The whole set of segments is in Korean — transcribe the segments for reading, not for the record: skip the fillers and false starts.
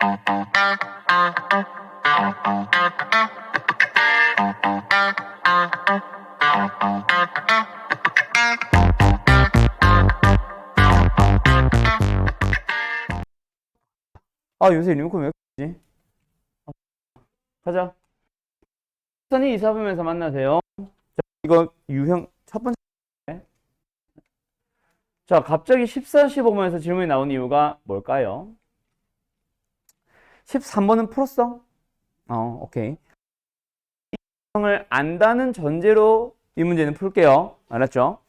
아, 요새 리모컨 왜 그러지? 가자. 선이 이사분면서 만나세요. 자, 이거 유형 첫 번째. 자, 갑자기 14, 15번에서 질문이 나온 이유가 뭘까요? 13번은 풀었어? 오케이. 을 안다는 전제로 이 문제는 풀게요. 알았죠?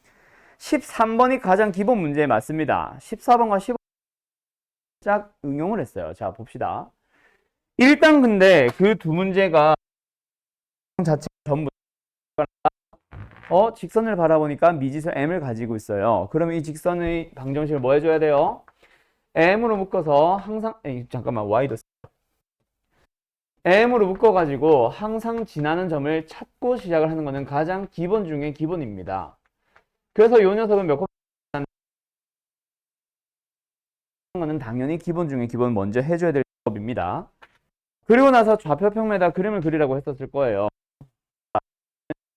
13번이 가장 기본 문제 맞습니다. 14번과 15번 짝 응용을 했어요. 자, 봅시다. 일단 근데 그 두 문제가 자체 전부 직선을 바라보니까 미지수 m을 가지고 있어요. 그러면 이 직선의 방정식을 뭐 해줘야 돼요? m으로 묶어서 항상 잠깐만 y도 m으로 묶어가지고 항상 지나는 점을 찾고 시작을 하는 것은 가장 기본 중에 기본입니다. 그래서 이 녀석은 몇 거는 당연히 기본 중에 기본 먼저 해줘야 될 법입니다. 그리고 나서 좌표평면에다 그림을 그리라고 했었을 거예요.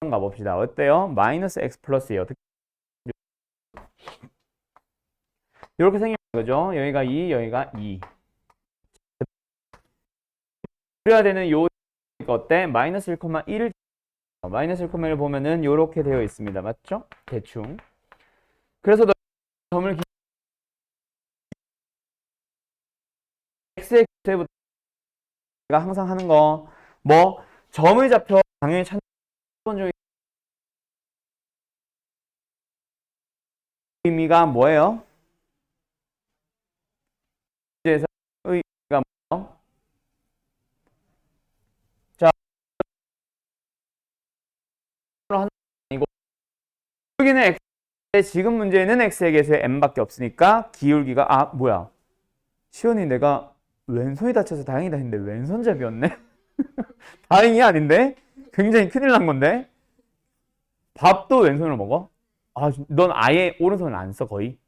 가봅시다. 어때요? 마이너스 x 플러스예요. 이렇게 생긴 거죠. 여기가 2, 여기가 2. 그래야 되는 요 어때? 마이너스 1,1을 마이너스 1,1을 보면은 이렇게 되어 있습니다. 맞죠? 대충. 그래서 점을 x의 기세부터 내가 항상 하는 거 뭐 점의 좌표 당연히 찾는 번 중에 의미가 뭐예요? 문제에서 의미가 뭐예요? 자, 하는 아니고 여기는 x 지금 문제는 x의 개수에 m밖에 없으니까 기울기가 뭐야? 시원이 내가 왼손이 다쳐서 다행이다 했는데 왼손잡이였네? 다행이 아닌데? 굉장히 큰일 난 건데? 밥도 왼손으로 먹어? 넌 아예 오른손을 안 써, 거의?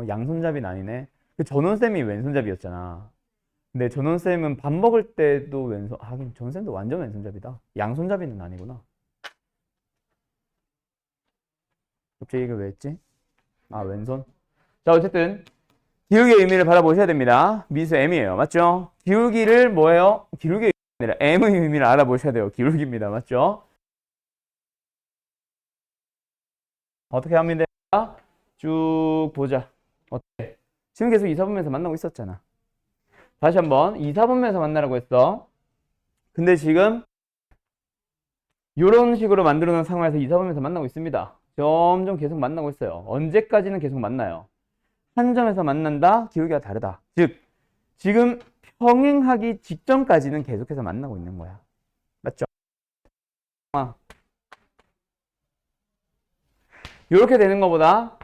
양손잡이는 아니네. 그 전원쌤이 왼손잡이였잖아. 근데 전원쌤은 밥 먹을 때도 왼손, 하긴 전원쌤도 완전 왼손잡이다. 양손잡이는 아니구나. 갑자기 이거 왜 했지? 왼손. 자, 어쨌든 기울기의 의미를 바라보셔야 됩니다. 미수 m이에요. 맞죠? 기울기를 뭐예요? 기울기의 의미가 아니라 m의 의미를 알아보셔야 돼요. 기울기입니다. 맞죠? 어떻게 하면 돼요? 쭉 보자. 어때? 지금 계속 2, 4분면에서 만나고 있었잖아. 다시 한번 2, 4분면에서 만나라고 했어. 근데 지금 이런 식으로 만들어 놓은 상황에서 2, 4분면에서 만나고 있습니다. 점점 계속 만나고 있어요. 언제까지는 계속 만나요? 한 점에서 만난다? 기울기가 다르다. 즉 지금 평행하기 직전까지는 계속해서 만나고 있는 거야. 맞죠? 이렇게 되는 것보다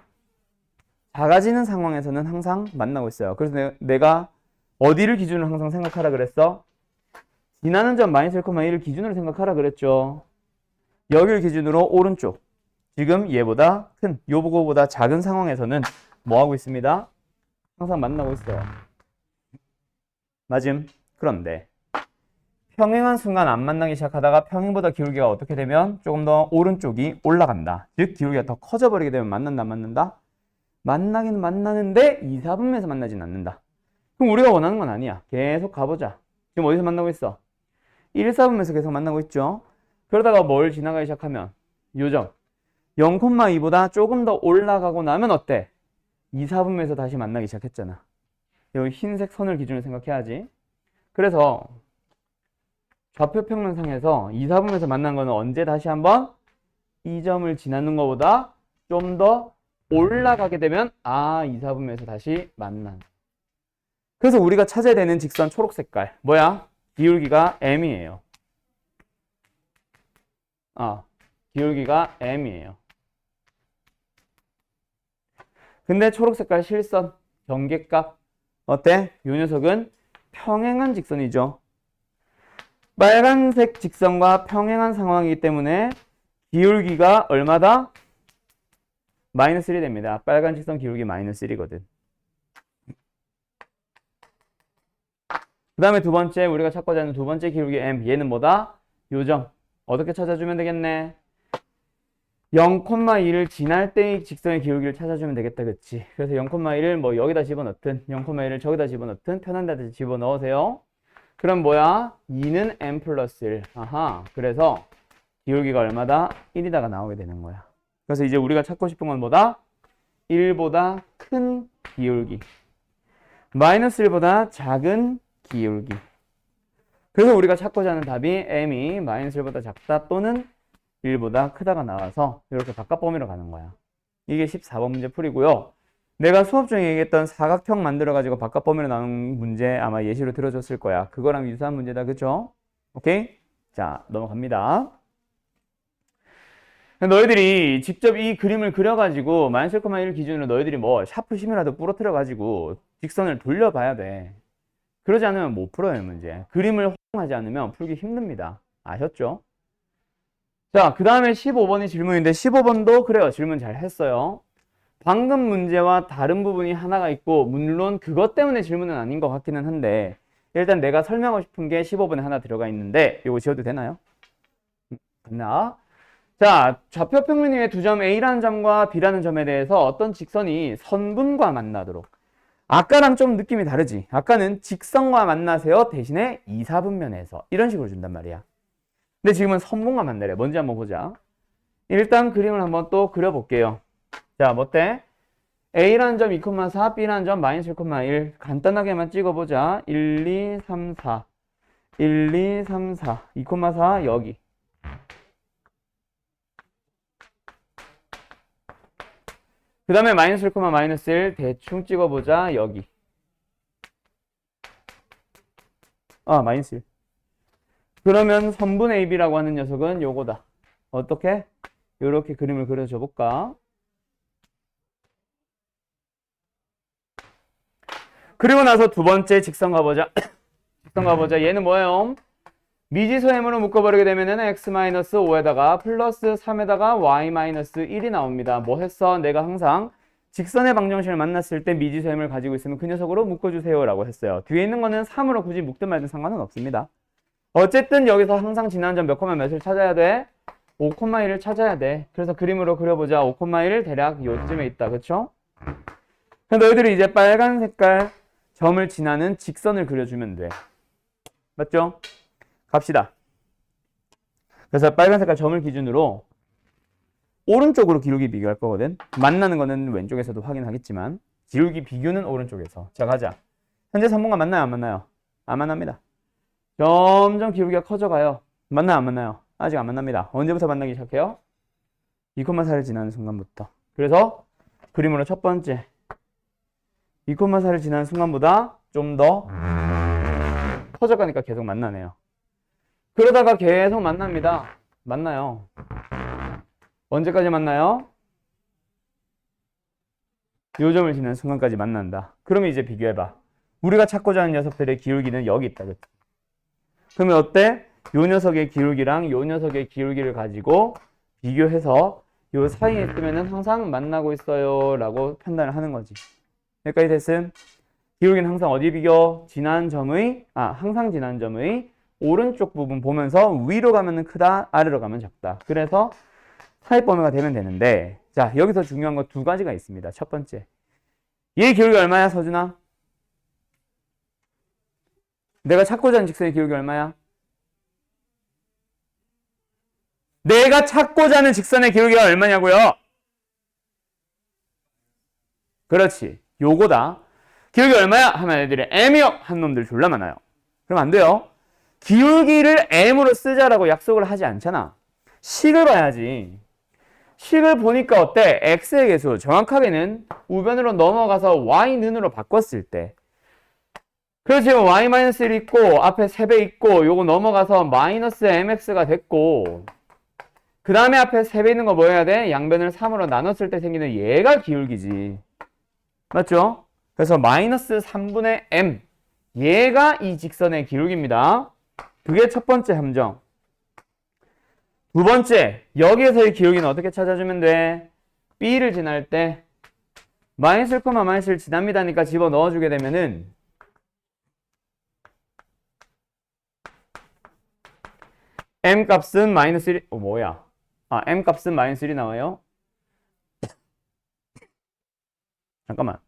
작아지는 상황에서는 항상 만나고 있어요. 그래서 내가 어디를 기준으로 항상 생각하라 그랬어? 지나는 점 마이너스 1,1을 기준으로 생각하라 그랬죠. 여기를 기준으로 오른쪽. 지금 얘보다 큰, 요거보다 작은 상황에서는 뭐 하고 있습니다? 항상 만나고 있어요. 맞음? 그런데 평행한 순간 안 만나기 시작하다가 평행보다 기울기가 어떻게 되면 조금 더 오른쪽이 올라간다. 즉 기울기가 더 커져버리게 되면 만난다 안 만난다? 만나긴 만나는데 2, 4분면에서 만나진 않는다. 그럼 우리가 원하는 건 아니야. 계속 가보자. 지금 어디서 만나고 있어? 1, 4분면에서 계속 만나고 있죠. 그러다가 뭘 지나가기 시작하면 요점 0,2보다 조금 더 올라가고 나면 어때? 2, 4분면에서 다시 만나기 시작했잖아. 여기 흰색 선을 기준으로 생각해야지. 그래서 좌표 평면상에서 2, 4분면에서 만난 거는 언제 다시 한번 이 점을 지나는 것보다 좀 더 올라가게 되면 2, 4분면에서 다시 만난. 그래서 우리가 찾아야 되는 직선 초록 색깔 뭐야? 기울기가 m이에요. 기울기가 m이에요. 근데 초록 색깔 실선 경계값 어때? 이 녀석은 평행한 직선이죠. 빨간색 직선과 평행한 상황이기 때문에 기울기가 얼마다? 마이너스 1이 됩니다. 빨간 직선 기울기 마이너스 1이거든. 그 다음에 두 번째 우리가 찾고자 하는 두 번째 기울기 m. 얘는 뭐다? 요점. 어떻게 찾아주면 되겠네? 0,1을 지날 때의 직선의 기울기를 찾아주면 되겠다. 그치? 그래서 0,1을 뭐 여기다 집어넣든 0,1을 저기다 집어넣든 편한 데다 집어넣으세요. 그럼 뭐야? 2는 m 플러스 1. 아하. 그래서 기울기가 얼마다? 1이다가 나오게 되는 거야. 그래서 이제 우리가 찾고 싶은 건 뭐다? 1보다 큰 기울기. 마이너스 1보다 작은 기울기. 그래서 우리가 찾고자 하는 답이 m이 마이너스 1보다 작다 또는 1보다 크다가 나와서 이렇게 바깥 범위로 가는 거야. 이게 14번 문제 풀이고요. 내가 수업 중에 얘기했던 사각형 만들어가지고 바깥 범위로 나오는 문제 아마 예시로 들어줬을 거야. 그거랑 유사한 문제다. 그죠? 오케이? 자, 넘어갑니다. 너희들이 직접 이 그림을 그려가지고 마이너스 1,1 기준으로 너희들이 뭐 샤프심이라도 부러뜨려가지고 직선을 돌려봐야 돼. 그러지 않으면 못 풀어요, 문제. 그림을 활용하지 않으면 풀기 힘듭니다. 아셨죠? 자, 그 다음에 15번이 질문인데 15번도 그래요. 질문 잘 했어요. 방금 문제와 다른 부분이 하나가 있고 물론 그것 때문에 질문은 아닌 것 같기는 한데 일단 내가 설명하고 싶은 게 15번에 하나 들어가 있는데 이거 지워도 되나요? 됐나? 자, 좌표 평면의 두 점 A라는 점과 B라는 점에 대해서 어떤 직선이 선분과 만나도록. 아까랑 좀 느낌이 다르지? 아까는 직선과 만나세요 대신에 2, 4분면에서 이런 식으로 준단 말이야. 근데 지금은 선분과 만나래. 뭔지 한번 보자. 일단 그림을 한번 또 그려볼게요. 자, 뭐 어때? A라는 점 2,4, B라는 점 마이너스 1,1. 간단하게만 찍어보자. 1, 2, 3, 4. 1, 2, 3, 4. 2,4 여기. 그 다음에 마이너스 1, 마이너스 1 대충 찍어보자. 여기. 마이너스 1. 그러면 선분 AB라고 하는 녀석은 요거다. 어떻게? 요렇게 그림을 그려줘 볼까? 그리고 나서 두 번째 직선 가보자. 직선 가보자. 얘는 뭐예요? 미지수 m으로 묶어버리게 되면은 x-5에다가 플러스 3에다가 y-1이 나옵니다. 뭐 했어? 내가 항상 직선의 방정식을 만났을 때 미지수 m을 가지고 있으면 그 녀석으로 묶어주세요 라고 했어요. 뒤에 있는 거는 3으로 굳이 묶든 말든 상관은 없습니다. 어쨌든 여기서 항상 지난 점 몇 콤마 몇을 찾아야 돼? 5,1을 찾아야 돼. 그래서 그림으로 그려보자. 5,1 대략 요쯤에 있다. 그쵸? 너희들이 이제 빨간 색깔 점을 지나는 직선을 그려주면 돼. 맞죠? 갑시다. 그래서 빨간 색깔 점을 기준으로 오른쪽으로 기울기 비교할 거거든. 만나는 거는 왼쪽에서도 확인하겠지만 기울기 비교는 오른쪽에서. 자, 가자. 현재 선분과 만나요? 안 만나요? 안 만납니다. 점점 기울기가 커져가요. 만나요? 안 만나요? 아직 안 만납니다. 언제부터 만나기 시작해요? 2,4를 지나는 순간부터. 그래서 그림으로 첫 번째 2,4를 지나는 순간보다 좀 더 커져가니까 계속 만나네요. 그러다가 계속 만납니다. 만나요. 언제까지 만나요? 요 점을 지나는 순간까지 만난다. 그러면 이제 비교해봐. 우리가 찾고자 하는 녀석들의 기울기는 여기 있다. 그치? 그러면 어때? 요 녀석의 기울기랑 요 녀석의 기울기를 가지고 비교해서 요 사이에 있으면 항상 만나고 있어요 라고 판단을 하는 거지. 여기까지 됐음? 기울기는 항상 어디 비교? 항상 지난 점의 오른쪽 부분 보면서 위로 가면 크다, 아래로 가면 작다. 그래서 사이 범위가 되면 되는데, 자, 여기서 중요한 거 두 가지가 있습니다. 첫 번째. 얘 기울기 얼마야, 서준아? 내가 찾고자 하는 직선의 기울기 얼마야? 내가 찾고자 하는 직선의 기울기가 얼마냐고요? 그렇지. 요거다. 기울기 얼마야? 하면 애들이 m이요. 한 놈들 졸라 많아요. 그럼 안 돼요. 기울기를 m으로 쓰자라고 약속을 하지 않잖아. 식을 봐야지. 식을 보니까 어때? x의 개수. 정확하게는 우변으로 넘어가서 y는으로 바꿨을 때. 그래서 지금 y-1 있고 앞에 3배 있고 요거 넘어가서 마이너스 mx가 됐고 그 다음에 앞에 3배 있는 거 뭐 해야 돼? 양변을 3으로 나눴을 때 생기는 얘가 기울기지. 맞죠? 그래서 마이너스 3분의 m 얘가 이 직선의 기울기입니다. 그게 첫 번째 함정. 두 번째, 여기에서의 기울기는 어떻게 찾아주면 돼? B를 지날 때 마이너스 1, 마이너스를 지납니다니까 집어 넣어주게 되면은 m 값은 마이너스 1, 뭐야? m 값은 마이너스 1이 나와요? 잠깐만.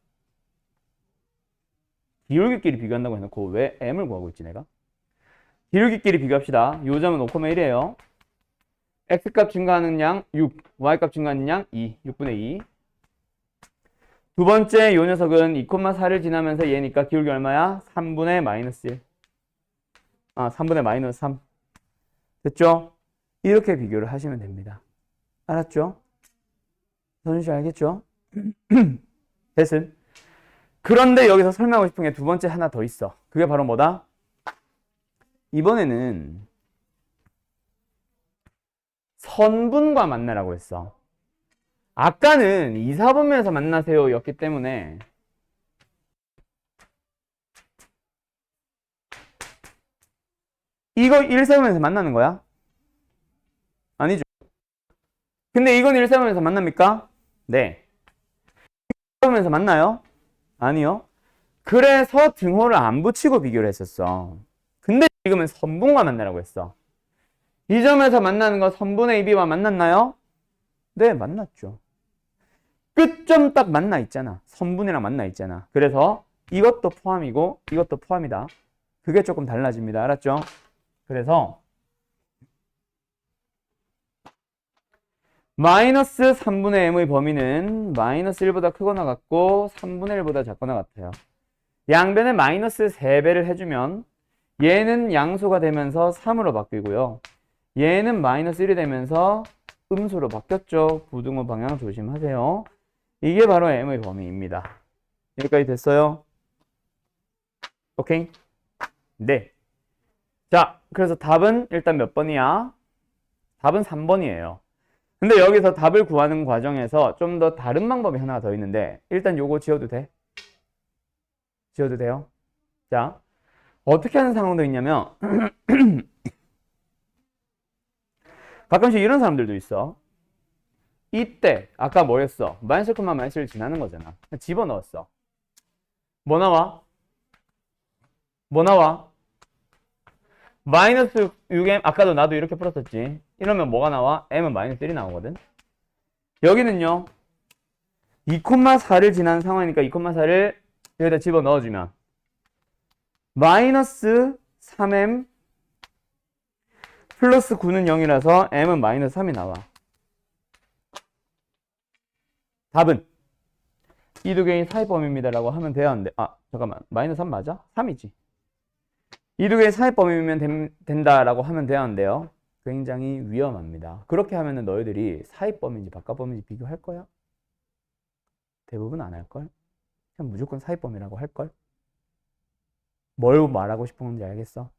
기울기끼리 비교한다고 해놓고 왜 m을 구하고 있지, 내가? 기울기끼리 비교합시다. 요 점은 5,1이에요. x값 증가하는 양 6, y값 증가하는 양 2, 6분의 2. 두 번째 요 녀석은 2,4를 지나면서 얘니까 기울기 얼마야? 3분의 마이너스 1. 3분의 마이너스 3. 됐죠? 이렇게 비교를 하시면 됩니다. 알았죠? 선생님 알겠죠? 됐음. 그런데 여기서 설명하고 싶은 게 두 번째 하나 더 있어. 그게 바로 뭐다? 이번에는 선분과 만나라고 했어. 아까는 2, 4분면에서 만나세요 였기 때문에 이거 1, 4분면에서 만나는 거야? 아니죠. 근데 이건 1, 4분면에서 만납니까? 네. 1, 4분면에서 만나요? 아니요. 그래서 등호를 안 붙이고 비교를 했었어. 근데 지금은 선분과 만나라고 했어. 이 점에서 만나는 거 선분의 AB와 만났나요? 네, 만났죠. 끝점 딱 만나 있잖아. 선분이랑 만나 있잖아. 그래서 이것도 포함이고 이것도 포함이다. 그게 조금 달라집니다. 알았죠? 그래서 마이너스 3분의 m의 범위는 마이너스 1보다 크거나 같고 3분의 1보다 작거나 같아요. 양변에 마이너스 3배를 해주면 얘는 양수가 되면서 3으로 바뀌고요. 얘는 마이너스 1이 되면서 음수로 바뀌었죠. 부등호 방향 조심하세요. 이게 바로 m의 범위입니다. 여기까지 됐어요? 오케이? 네. 자, 그래서 답은 일단 몇 번이야? 답은 3번이에요. 근데 여기서 답을 구하는 과정에서 좀 더 다른 방법이 하나 더 있는데 일단 요거 지워도 돼? 지워도 돼요? 자, 어떻게 하는 상황도 있냐면 가끔씩 이런 사람들도 있어. 이때 아까 뭐였어? 마이너스 콤마 마이너스를 지나는 거잖아. 집어넣었어. 뭐 나와? 뭐 나와? 마이너스 6m, 아까도 나도 이렇게 풀었었지. 이러면 뭐가 나와? m은 마이너스 1이 나오거든. 여기는요. 2,4를 지난 상황이니까 2,4를 여기다 집어넣어주면 마이너스 3m 플러스 9는 0이라서 m은 마이너스 3이 나와. 답은 이 두 개의 사이범위입니다 라고 하면 돼야 하는데 잠깐만 마이너스 3 맞아? 3이지. 이 두 개의 사이범위면 된다라고 하면 돼야 하는데요. 굉장히 위험합니다. 그렇게 하면은 너희들이 사이범위인지 바깥범위인지 비교할 거야? 대부분 안 할걸? 그냥 무조건 사이범위라고 할걸? 뭘 말하고 싶은 건지 알겠어?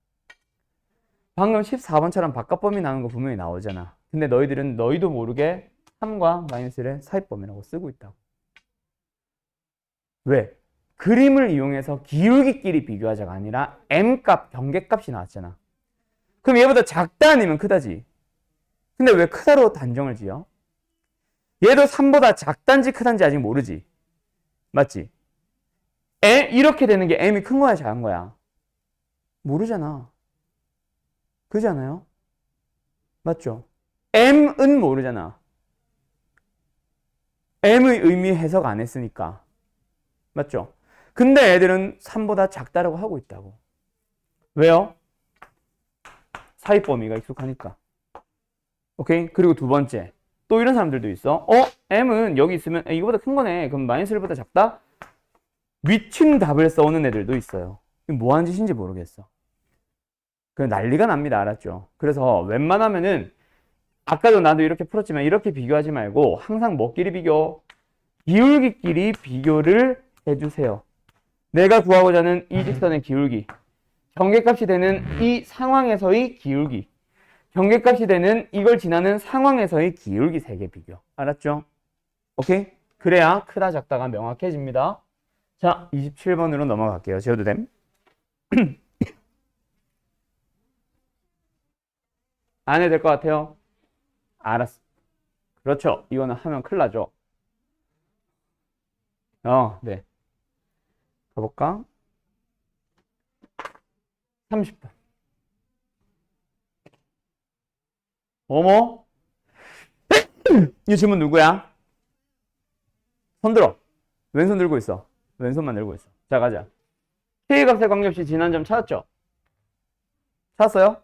방금 14번처럼 바깥범위 나오는 거 분명히 나오잖아. 근데 너희들은 너희도 모르게 3과 마이너스를 사이범위라고 쓰고 있다고. 왜? 그림을 이용해서 기울기끼리 비교하자가 아니라 m값, 경계값이 나왔잖아. 그럼 얘보다 작다 아니면 크다지? 근데 왜 크다로 단정을 지어? 얘도 3보다 작단지 크단지 아직 모르지? 맞지? 이렇게 되는 게 m이 큰 거야 작은 거야? 모르잖아. 그렇지 않아요? 맞죠? m은 모르잖아. m의 의미 해석 안 했으니까. 맞죠? 근데 애들은 3보다 작다라고 하고 있다고. 왜요? 사이 범위가 익숙하니까. 오케이? 그리고 두 번째. 또 이런 사람들도 있어. m은 여기 있으면 이거보다 큰 거네. 그럼 마이너스 1보다 작다? 미친 답을 써오는 애들도 있어요. 뭐 하는 짓인지 모르겠어. 그 난리가 납니다. 알았죠? 그래서 웬만하면은 아까도 나도 이렇게 풀었지만 이렇게 비교하지 말고 항상 뭐끼리 비교? 기울기끼리 비교를 해주세요. 내가 구하고자 하는 이 직선의 기울기, 경계값이 되는 이 상황에서의 기울기, 경계값이 되는 이걸 지나는 상황에서의 기울기 세 개 비교. 알았죠? 오케이? 그래야 크다 작다가 명확해집니다. 자, 27번으로 넘어갈게요. 지워도 됨? 안 해도 될 것 같아요? 알았어. 그렇죠. 이거는 하면 큰일 나죠. 네. 가볼까? 30번. 어머? 이 질문 누구야? 손 들어. 왼손 들고 있어. 왼손만 들고 있어. 자, 가자. K값에 관계없이 지난 점 찾았죠? 찾았어요?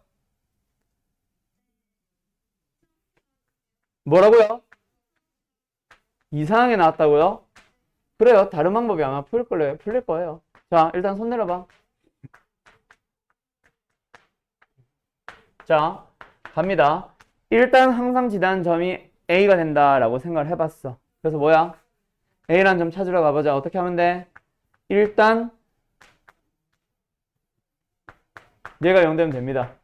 뭐라고요? 이상하게 나왔다고요? 그래요. 다른 방법이 아마 풀릴 거예요. 자, 일단 손 내려봐. 자, 갑니다. 일단 항상 지난 점이 A가 된다라고 생각을 해봤어. 그래서 뭐야? A라는 점 찾으러 가보자. 어떻게 하면 돼? 일단 얘가 0 되면 됩니다.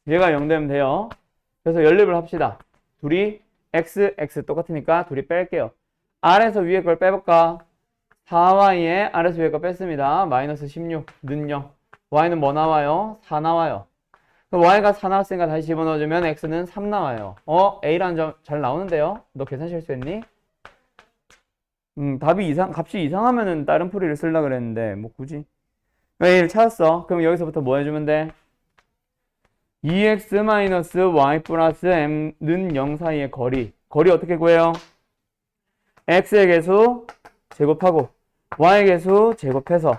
얘가 0 되면 돼요. 그래서 연립을 합시다. 둘이 x, x 똑같으니까 둘이 뺄게요. 아래에서 위에 걸 빼볼까? 4y에 아래에서 위에 거 뺐습니다. 마이너스 16는 0. y는 뭐 나와요? 4 나와요. 그럼 y가 4 나왔으니까 다시 집어넣어주면 x는 3 나와요. a라는 점 잘 나오는데요? 너 계산 실수했니? 값이 이상하면은 다른 풀이를 쓰려고 그랬는데 뭐 굳이 a를 찾았어. 그럼 여기서부터 뭐 해주면 돼? 2x-y 플러스 m는 0 사이의 거리 어떻게 구해요? x의 개수 제곱하고 y의 개수 제곱해서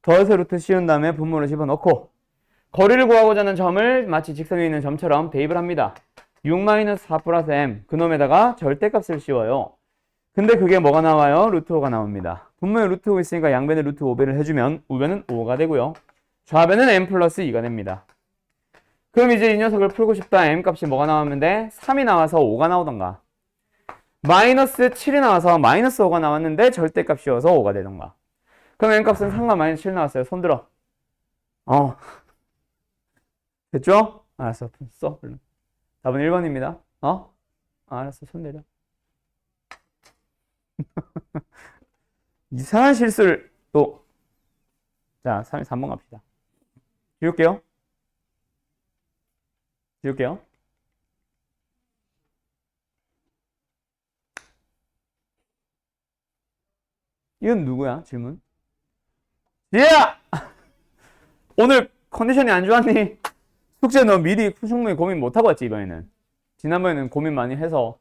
더해서 루트 씌운 다음에 분모를 집어넣고 거리를 구하고자 하는 점을 마치 직선 위에 있는 점처럼 대입을 합니다. 6-4 플러스 m 그놈에다가 절대값을 씌워요. 근데 그게 뭐가 나와요? 루트 5가 나옵니다. 분모에 루트 5 있으니까 양변에 루트 5배를 해주면 우변은 5가 되고요. 좌변은 m 플러스 2가 됩니다. 그럼 이제 이 녀석을 풀고 싶다. m 값이 뭐가 나오면 돼? 3이 나와서 5가 나오던가. 마이너스 7이 나와서 마이너스 5가 나왔는데 절대값 씌워서 5가 되던가. 그럼 m 값은 3과 마이너스 7 나왔어요. 손 들어. 됐죠? 알았어. 써. 답은 1번입니다. 알았어. 손 내려. 이상한 실수를 또. 자, 3번 갑시다. 지울게요. 이건 누구야? 질문. 얘야! 오늘 컨디션이 안 좋았니? 숙제 너 미리 충분히 고민 못하고 왔지, 이번에는. 지난번에는 고민 많이 해서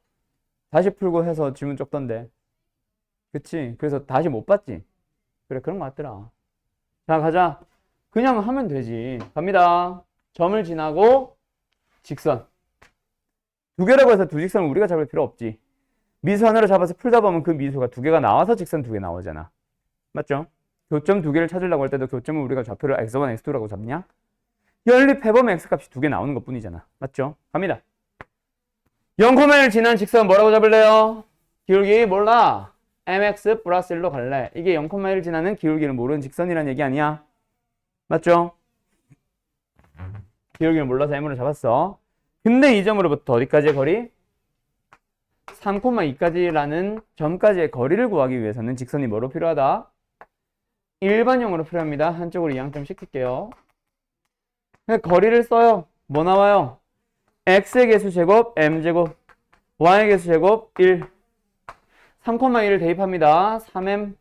다시 풀고 해서 질문 적던데. 그치? 그래서 다시 못 봤지? 그래, 그런 거 같더라. 자, 가자. 그냥 하면 되지. 갑니다. 점을 지나고 직선. 두 개라고 해서 두 직선을 우리가 잡을 필요 없지. 미수 하나를 잡아서 풀다 보면 그 미수가 두 개가 나와서 직선 두 개 나오잖아. 맞죠? 교점 두 개를 찾으려고 할 때도 교점을 우리가 좌표를 x1, x2라고 잡냐? 연립해보면 x값이 두 개 나오는 것 뿐이잖아. 맞죠? 갑니다. 0,1을 지난 직선 뭐라고 잡을래요? 기울기 몰라. mx 플러스 1로 갈래. 이게 0,1을 지나는 기울기를 모르는 직선이란 얘기 아니야? 맞죠? 기울기를 몰라서 m으로 잡았어. 근데 이 점으로부터 어디까지의 거리? 3,2까지라는 점까지의 거리를 구하기 위해서는 직선이 뭐로 필요하다? 일반형으로 필요합니다. 한쪽으로 이항점 시킬게요. 거리를 써요. 뭐 나와요? x의 개수 제곱 m제곱 y의 개수 제곱 1 3,1을 대입합니다. 3m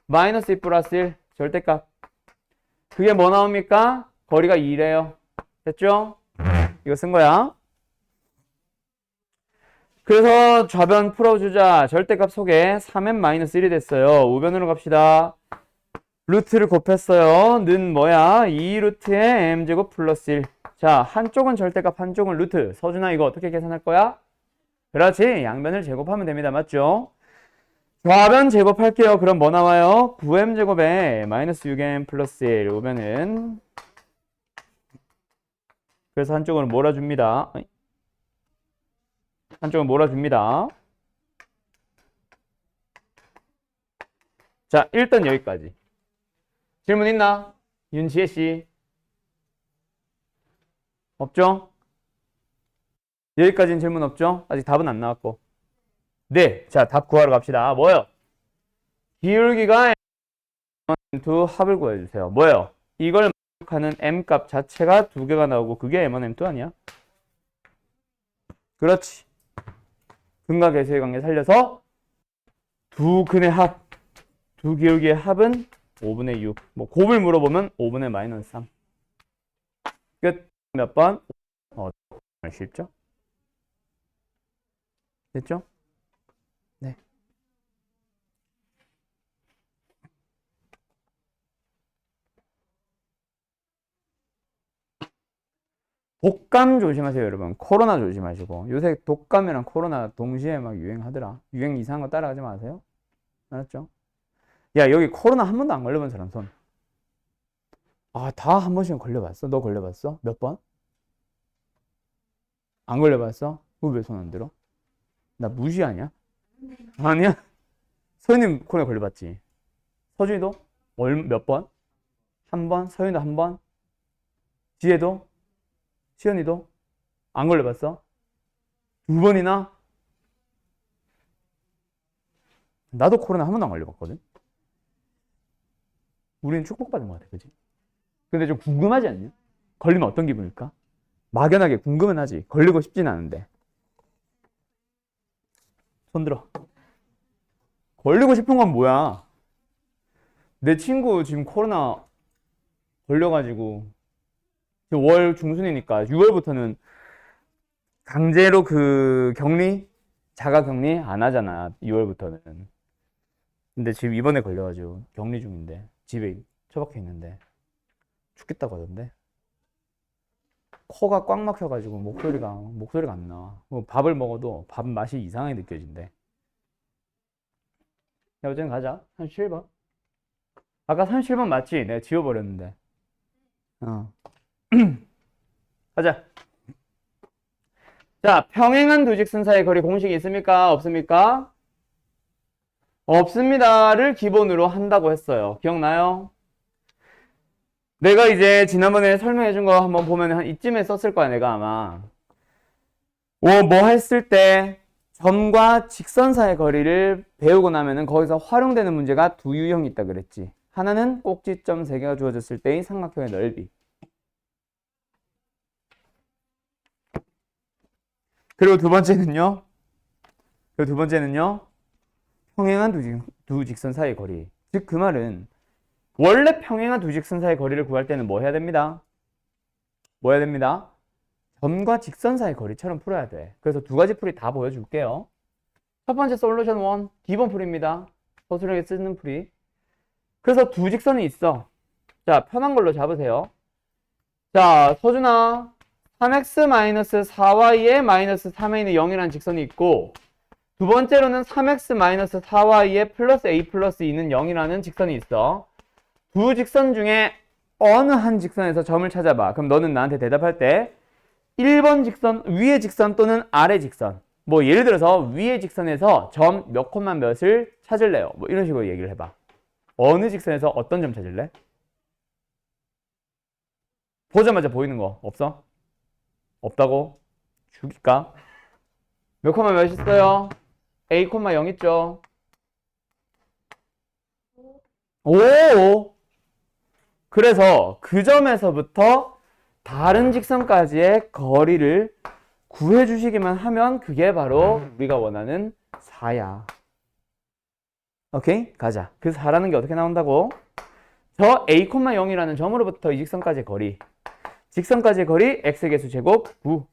마이너스 2 플러스 1 절대값. 그게 뭐 나옵니까? 거리가 2래요. 됐죠? 이거 쓴 거야. 그래서 좌변 풀어주자. 절대값 속에 3m 마이너스 1이 됐어요. 우변으로 갑시다. 루트를 곱했어요. 는 뭐야? 2루트에 m제곱 플러스 1. 자, 한쪽은 절대값, 한쪽은 루트. 서준아, 이거 어떻게 계산할 거야? 그렇지. 양변을 제곱하면 됩니다. 맞죠? 좌변 제곱할게요. 그럼 뭐 나와요? 9m제곱에 마이너스 6m 플러스 1. 우변은 그래서 한쪽은 몰아줍니다. 한쪽은 몰아줍니다. 자, 일단 여기까지. 질문 있나? 윤지혜 씨. 없죠? 여기까지는 질문 없죠? 아직 답은 안 나왔고. 네. 자, 답 구하러 갑시다. 뭐요? 기울기가 M1, 합을 구해주세요. 뭐요? 이걸 하는 M값 자체가 두 개가 나오고 그게 M1, M2 아니야? 그렇지. 근과 계수의 관계 살려서 두 근의 합, 두 기울기의 합은 5분의 6. 뭐 곱을 물어보면 5분의 마이너스 3. 끝. 몇 번? 쉽죠? 됐죠? 네. 독감 조심하세요, 여러분. 코로나 조심하시고. 요새 독감이랑 코로나 동시에 막 유행하더라. 유행 이상한 거 따라가지 마세요. 알았죠? 야, 여기 코로나 한 번도 안 걸려본 사람 손. 아, 다 한 번씩은 걸려봤어? 너 걸려봤어? 몇 번? 안 걸려봤어? 그거 왜 손 안 들어? 나 무시하냐? 아니야? 서윤님 코로나 걸려봤지? 서준이도? 몇 번? 한 번? 서윤이도 한 번? 지혜도? 시연이도? 안 걸려봤어? 두 번이나? 나도 코로나 한 번도 안 걸려봤거든? 우리는 축복받은 것 같아, 그지? 근데 좀 궁금하지 않냐? 걸리면 어떤 기분일까? 막연하게 궁금은 하지. 걸리고 싶진 않은데. 손 들어. 걸리고 싶은 건 뭐야? 내 친구 지금 코로나 걸려가지고 월 중순이니까 6월부터는 강제로 그 격리, 자가 격리 안 하잖아. 6월부터는. 근데 지금 이번에 걸려가지고 격리 중인데 집에 처박혀 있는데 죽겠다고 하던데. 코가 꽉 막혀가지고 목소리가 안 나와. 뭐 밥을 먹어도 밥 맛이 이상하게 느껴진대. 야, 어쨌든 가자. 37번. 아까 37번 맞지? 내가 지워버렸는데. 어. 가자. 자, 평행한 두 직선 사이의 거리 공식이 있습니까? 없습니까? 없습니다를 기본으로 한다고 했어요. 기억나요? 내가 이제 지난번에 설명해 준 거 한번 보면 한 이쯤에 썼을 거야, 내가 아마. 뭐 했을 때 점과 직선 사이의 거리를 배우고 나면은 거기서 활용되는 문제가 두 유형이 있다 그랬지. 하나는 꼭지점 3개가 주어졌을 때의 삼각형의 넓이. 그리고 두 번째는요. 평행한 두 직선 사이의 거리. 즉 그 말은 원래 평행한 두 직선 사이의 거리를 구할 때는 뭐 해야 됩니다? 뭐 해야 됩니다? 점과 직선 사이의 거리처럼 풀어야 돼. 그래서 두 가지 풀이 다 보여줄게요. 첫 번째 솔루션 1, 기본 풀이입니다. 서술형에 쓰는 풀이. 그래서 두 직선이 있어. 자, 편한 걸로 잡으세요. 자, 서준아. 3x-4y에 마이너스 3a는 0이라는 직선이 있고, 두 번째로는 3x-4y에 플러스 a 플러스 2는 0이라는 직선이 있어. 두 직선 중에 어느 한 직선에서 점을 찾아봐. 그럼 너는 나한테 대답할 때 1번 직선, 위의 직선 또는 아래 직선. 뭐 예를 들어서 위의 직선에서 점 몇 콤마 몇을 찾을래요. 뭐 이런 식으로 얘기를 해봐. 어느 직선에서 어떤 점 찾을래? 보자마자 보이는 거 없어? 없다고? 죽일까? 몇 콤마 몇 있어요? a 콤마 0 있죠? 오! 그래서 그 점에서부터 다른 직선까지의 거리를 구해주시기만 하면 그게 바로 우리가 원하는 4야. 오케이? 가자. 그 4라는 게 어떻게 나온다고? 저 a, 0이라는 점으로부터 이 직선까지의 거리. 직선까지의 거리 x의 개수 제곱 9.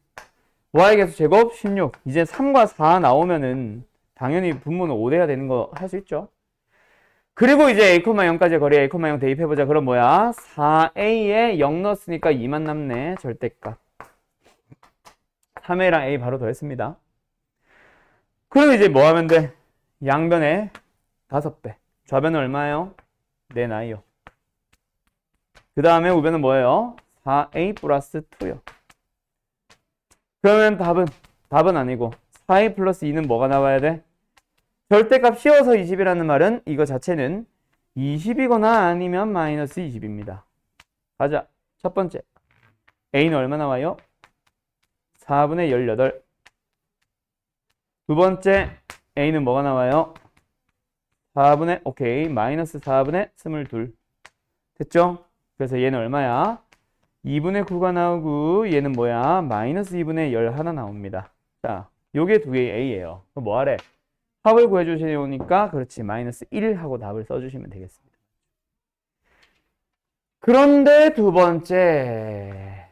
y의 개수 제곱 16. 이제 3과 4 나오면은 당연히 분모는 5대야 되는 거 할 수 있죠. 그리고 이제 a, 0까지의 거리 a, 0 대입해보자. 그럼 뭐야? 4a에 0 넣었으니까 2만 남네. 절대값. 3a랑 a 바로 더했습니다. 그럼 이제 뭐 하면 돼? 양변에 5배. 좌변은 얼마예요? 4나이요. 그 다음에 우변은 뭐예요? 4a 플러스 2요. 그러면 답은 아니고 4a 플러스 2는 뭐가 나와야 돼? 절대값 씌워서 20이라는 말은 이거 자체는 20이거나 아니면 마이너스 20입니다. 가자. 첫 번째. a는 얼마 나와요? 4분의 18. 두 번째. a는 뭐가 나와요? 4분의 오케이. 마이너스 4분의 22. 됐죠? 그래서 얘는 얼마야? 2분의 9가 나오고 얘는 뭐야? 마이너스 2분의 11 나옵니다. 자, 요게 두 개의 a예요. 그럼 뭐 하래? 합을 구해주시니까 그렇지. 마이너스 1 하고 답을 써주시면 되겠습니다. 그런데 두 번째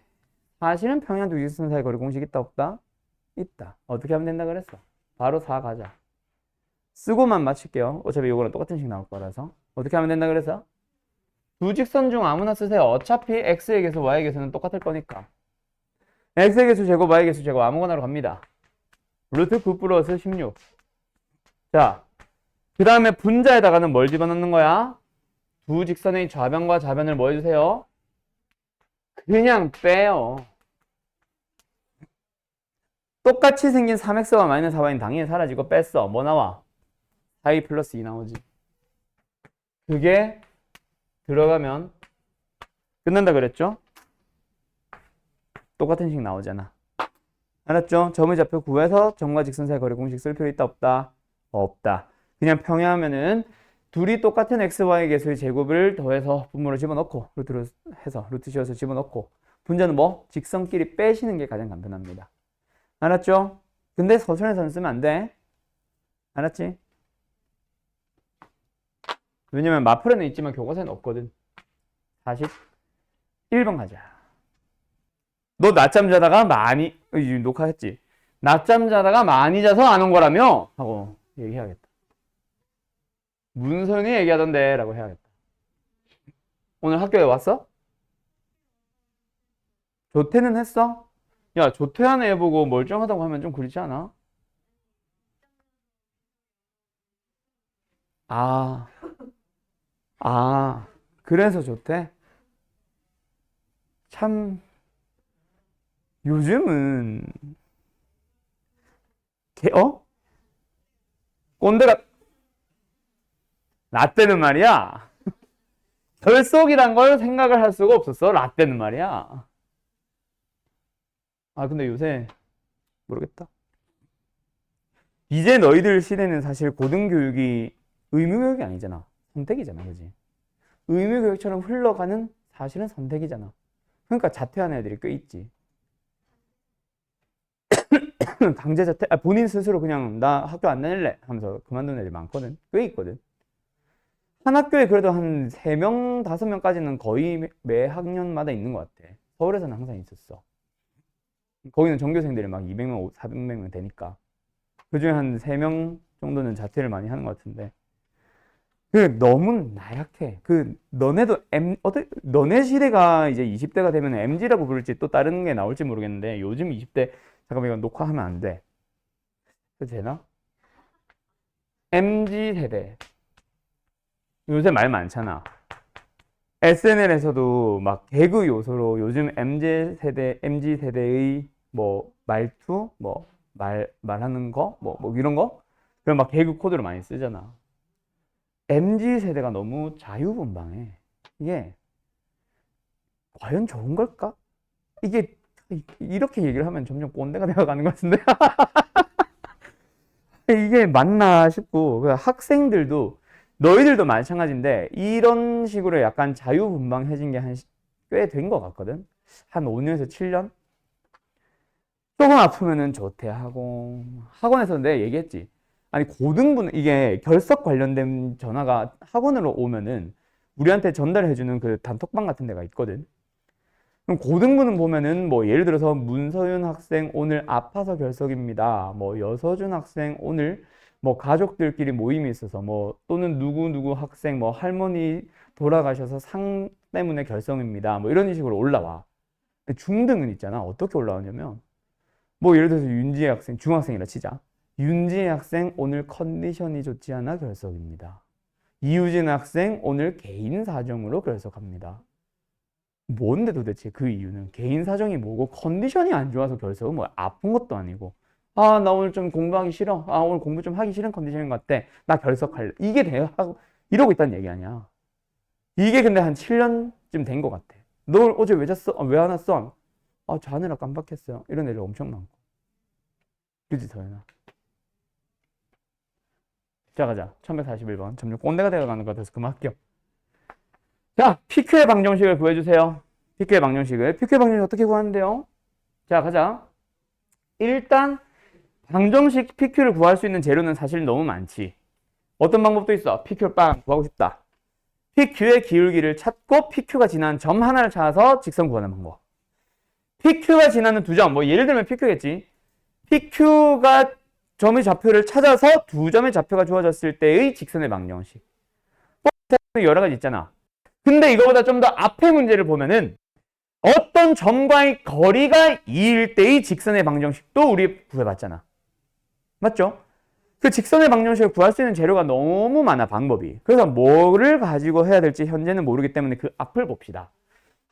사실은 평행한 두 직선 사이 거리 공식 있다 없다? 있다. 어떻게 하면 된다 그랬어? 바로 4 가자. 쓰고만 맞출게요. 어차피 이거랑 똑같은 식 나올 거라서. 어떻게 하면 된다 그래서? 두 직선 중 아무나 쓰세요. 어차피 x의 개수, y의 개수는 똑같을 거니까. x의 개수 제곱, y의 개수 제곱 아무거나로 갑니다. 루트 9 플러스 16. 자, 그 다음에 분자에다가는 뭘 집어넣는 거야? 두 직선의 좌변과 좌변을 뭐 해주세요? 그냥 빼요. 똑같이 생긴 3x와 마이너스 4y는 당연히 사라지고 뺐어. 뭐 나와? 4a 플러스 2 나오지. 그게 들어가면 끝난다 그랬죠? 똑같은 식 나오잖아. 알았죠? 점의 좌표 구해서 점과 직선 사이 거리 공식 쓸 필요 있다 없다? 없다. 그냥 평행하면은 둘이 똑같은 x, y 개수의 제곱을 더해서 분모를 집어넣고 루트로 해서 루트 씌워서 집어넣고 분자는 뭐? 직선끼리 빼시는 게 가장 간편합니다. 알았죠? 근데 서술에서는 쓰면 안 돼. 알았지? 왜냐면 마플에는 있지만 교과서에는 없거든. 41번 가자. 너 낮잠 자다가 많이 녹화했지? 낮잠 자다가 많이 자서 안 온 거라며? 하고 얘기해야겠다. 문선이 얘기하던데 라고 해야겠다. 오늘 학교에 왔어? 조퇴는 했어? 야, 조퇴한 애 보고 멀쩡하다고 하면 좀 그렇지 않아? 아, 그래서 조퇴? 참, 요즘은, 꼰대가, 라떼는 말이야. 결석이란 걸 생각을 할 수가 없었어, 라떼는 말이야. 아, 근데 요새, 모르겠다. 이제 너희들 시대는 사실 고등교육이 의무교육이 아니잖아. 선택이잖아, 그지? 의무교육처럼 흘러가는 사실은 선택이잖아. 그러니까 자퇴하는 애들이 꽤 있지. 강제 자퇴, 본인 스스로 그냥 나 학교 안 다닐래 하면서 그만두는 애들이 많거든. 꽤 있거든. 한 학교에 그래도 한 3명, 5명까지는 거의 매 학년마다 있는 것 같아. 서울에서는 항상 있었어. 거기는 전교생들이 막 200명, 400명 되니까. 그 중에 한 3명 정도는 자퇴를 많이 하는 것 같은데. 너무 나약해. 너네 시대가 이제 20대가 되면 MZ라고 부를지 또 다른 게 나올지 모르겠는데, 요즘 20대, 잠깐만, 이거 녹화하면 안 돼. 되나? MZ 세대. 요새 말 많잖아. SNL에서도 막 개그 요소로 요즘 MZ 세대의 뭐 말투, 뭐 말하는 거, 뭐 이런 거? 그런 막 개그 코드로 많이 쓰잖아. MZ 세대가 너무 자유분방해. 이게 과연 좋은 걸까? 이게 이렇게 얘기를 하면 점점 꼰대가 되어가는 것 같은데 이게 맞나 싶고 학생들도 너희들도 마찬가지인데 이런 식으로 약간 자유분방해진 게 한 꽤 된 것 같거든. 한 5년에서 7년? 조금 아프면은 조퇴하고 학원에서 내가 얘기했지. 아니 고등부는 이게 결석 관련된 전화가 학원으로 오면은 우리한테 전달해주는 그 단톡방 같은 데가 있거든. 그럼 고등부는 보면은 뭐 예를 들어서 문서윤 학생 오늘 아파서 결석입니다. 뭐 여서준 학생 오늘 뭐 가족들끼리 모임이 있어서 뭐 또는 누구 학생 뭐 할머니 돌아가셔서 상 때문에 결석입니다. 뭐 이런 식으로 올라와. 근데 중등은 있잖아. 어떻게 올라오냐면 뭐 예를 들어서 윤지혜 학생 중학생이라 치자. 윤지혜 학생 오늘 컨디션이 좋지 않아 결석입니다. 이유진 학생 오늘 개인 사정으로 결석합니다. 뭔데 도대체 그 이유는 개인 사정이 뭐고 컨디션이 안 좋아서 결석은 뭐 아픈 것도 아니고 아 나 오늘 좀 공부하기 싫어 아 오늘 공부 좀 하기 싫은 컨디션인 것 같아 나 결석할래 이게 대하고 이러고 있다는 얘기 아니야. 이게 근데 한 7년쯤 된 것 같아. 너 어제 왜 잤어? 왜 안 왔어? 아 자느라 깜빡했어요. 이런 애들 엄청 많고. 그지 서연아. 자 가자 1141번 점점 꼰대가 되어가는 것 같아서 그만할게요. 자, PQ의 방정식을 구해주세요. PQ의 방정식을. PQ의 방정식 어떻게 구하는데요? 자, 가자. 일단 방정식 PQ를 구할 수 있는 재료는 사실 너무 많지. 어떤 방법도 있어. PQ를 빵 구하고 싶다. PQ의 기울기를 찾고 PQ가 지난 점 하나를 찾아서 직선 구하는 방법. PQ가 지나는 두 점, 뭐 예를 들면 PQ겠지. PQ가 점의 좌표를 찾아서 두 점의 좌표가 주어졌을 때의 직선의 방정식. 여러 가지 있잖아. 근데 이거보다 좀 더 앞에 문제를 보면은 어떤 점과의 거리가 2일 때의 직선의 방정식도 우리 구해봤잖아. 맞죠? 그 직선의 방정식을 구할 수 있는 재료가 너무 많아, 방법이. 그래서 뭐를 가지고 해야 될지 현재는 모르기 때문에 그 앞을 봅시다.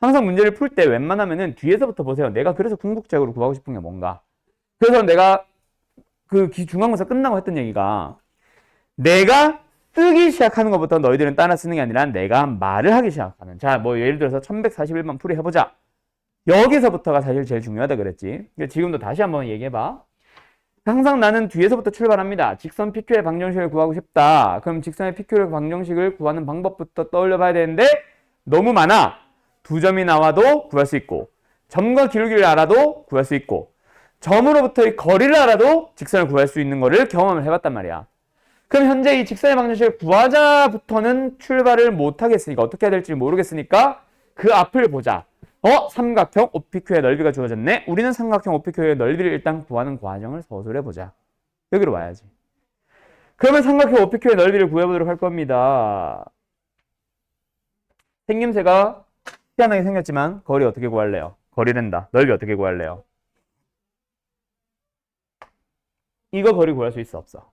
항상 문제를 풀 때 웬만하면은 뒤에서부터 보세요. 내가 그래서 궁극적으로 구하고 싶은 게 뭔가. 그래서 내가 그 중간고사 끝나고 했던 얘기가 내가 쓰기 시작하는 것부터 너희들은 따라 쓰는 게 아니라 내가 말을 하기 시작하는. 자, 뭐 예를 들어서 1141번 풀이 해보자. 여기서부터가 사실 제일 중요하다 그랬지. 지금도 다시 한번 얘기해봐. 항상 나는 뒤에서부터 출발합니다. 직선 PQ의 방정식을 구하고 싶다. 그럼 직선의 PQ의 방정식을 구하는 방법부터 떠올려 봐야 되는데 너무 많아. 두 점이 나와도 구할 수 있고 점과 기울기를 알아도 구할 수 있고 점으로부터의 거리를 알아도 직선을 구할 수 있는 거를 경험을 해봤단 말이야. 그럼 현재 이 직선의 방정식을 구하자부터는 출발을 못하겠으니까 어떻게 해야 될지 모르겠으니까 그 앞을 보자. 삼각형 OPQ의 넓이가 주어졌네. 우리는 삼각형 OPQ의 넓이를 일단 구하는 과정을 서술해 보자. 여기로 와야지. 그러면 삼각형 OPQ의 넓이를 구해보도록 할 겁니다. 생김새가 희한하게 생겼지만 거리 어떻게 구할래요? 거리랜다. 넓이 어떻게 구할래요? 이거 거리 구할 수 있어 없어?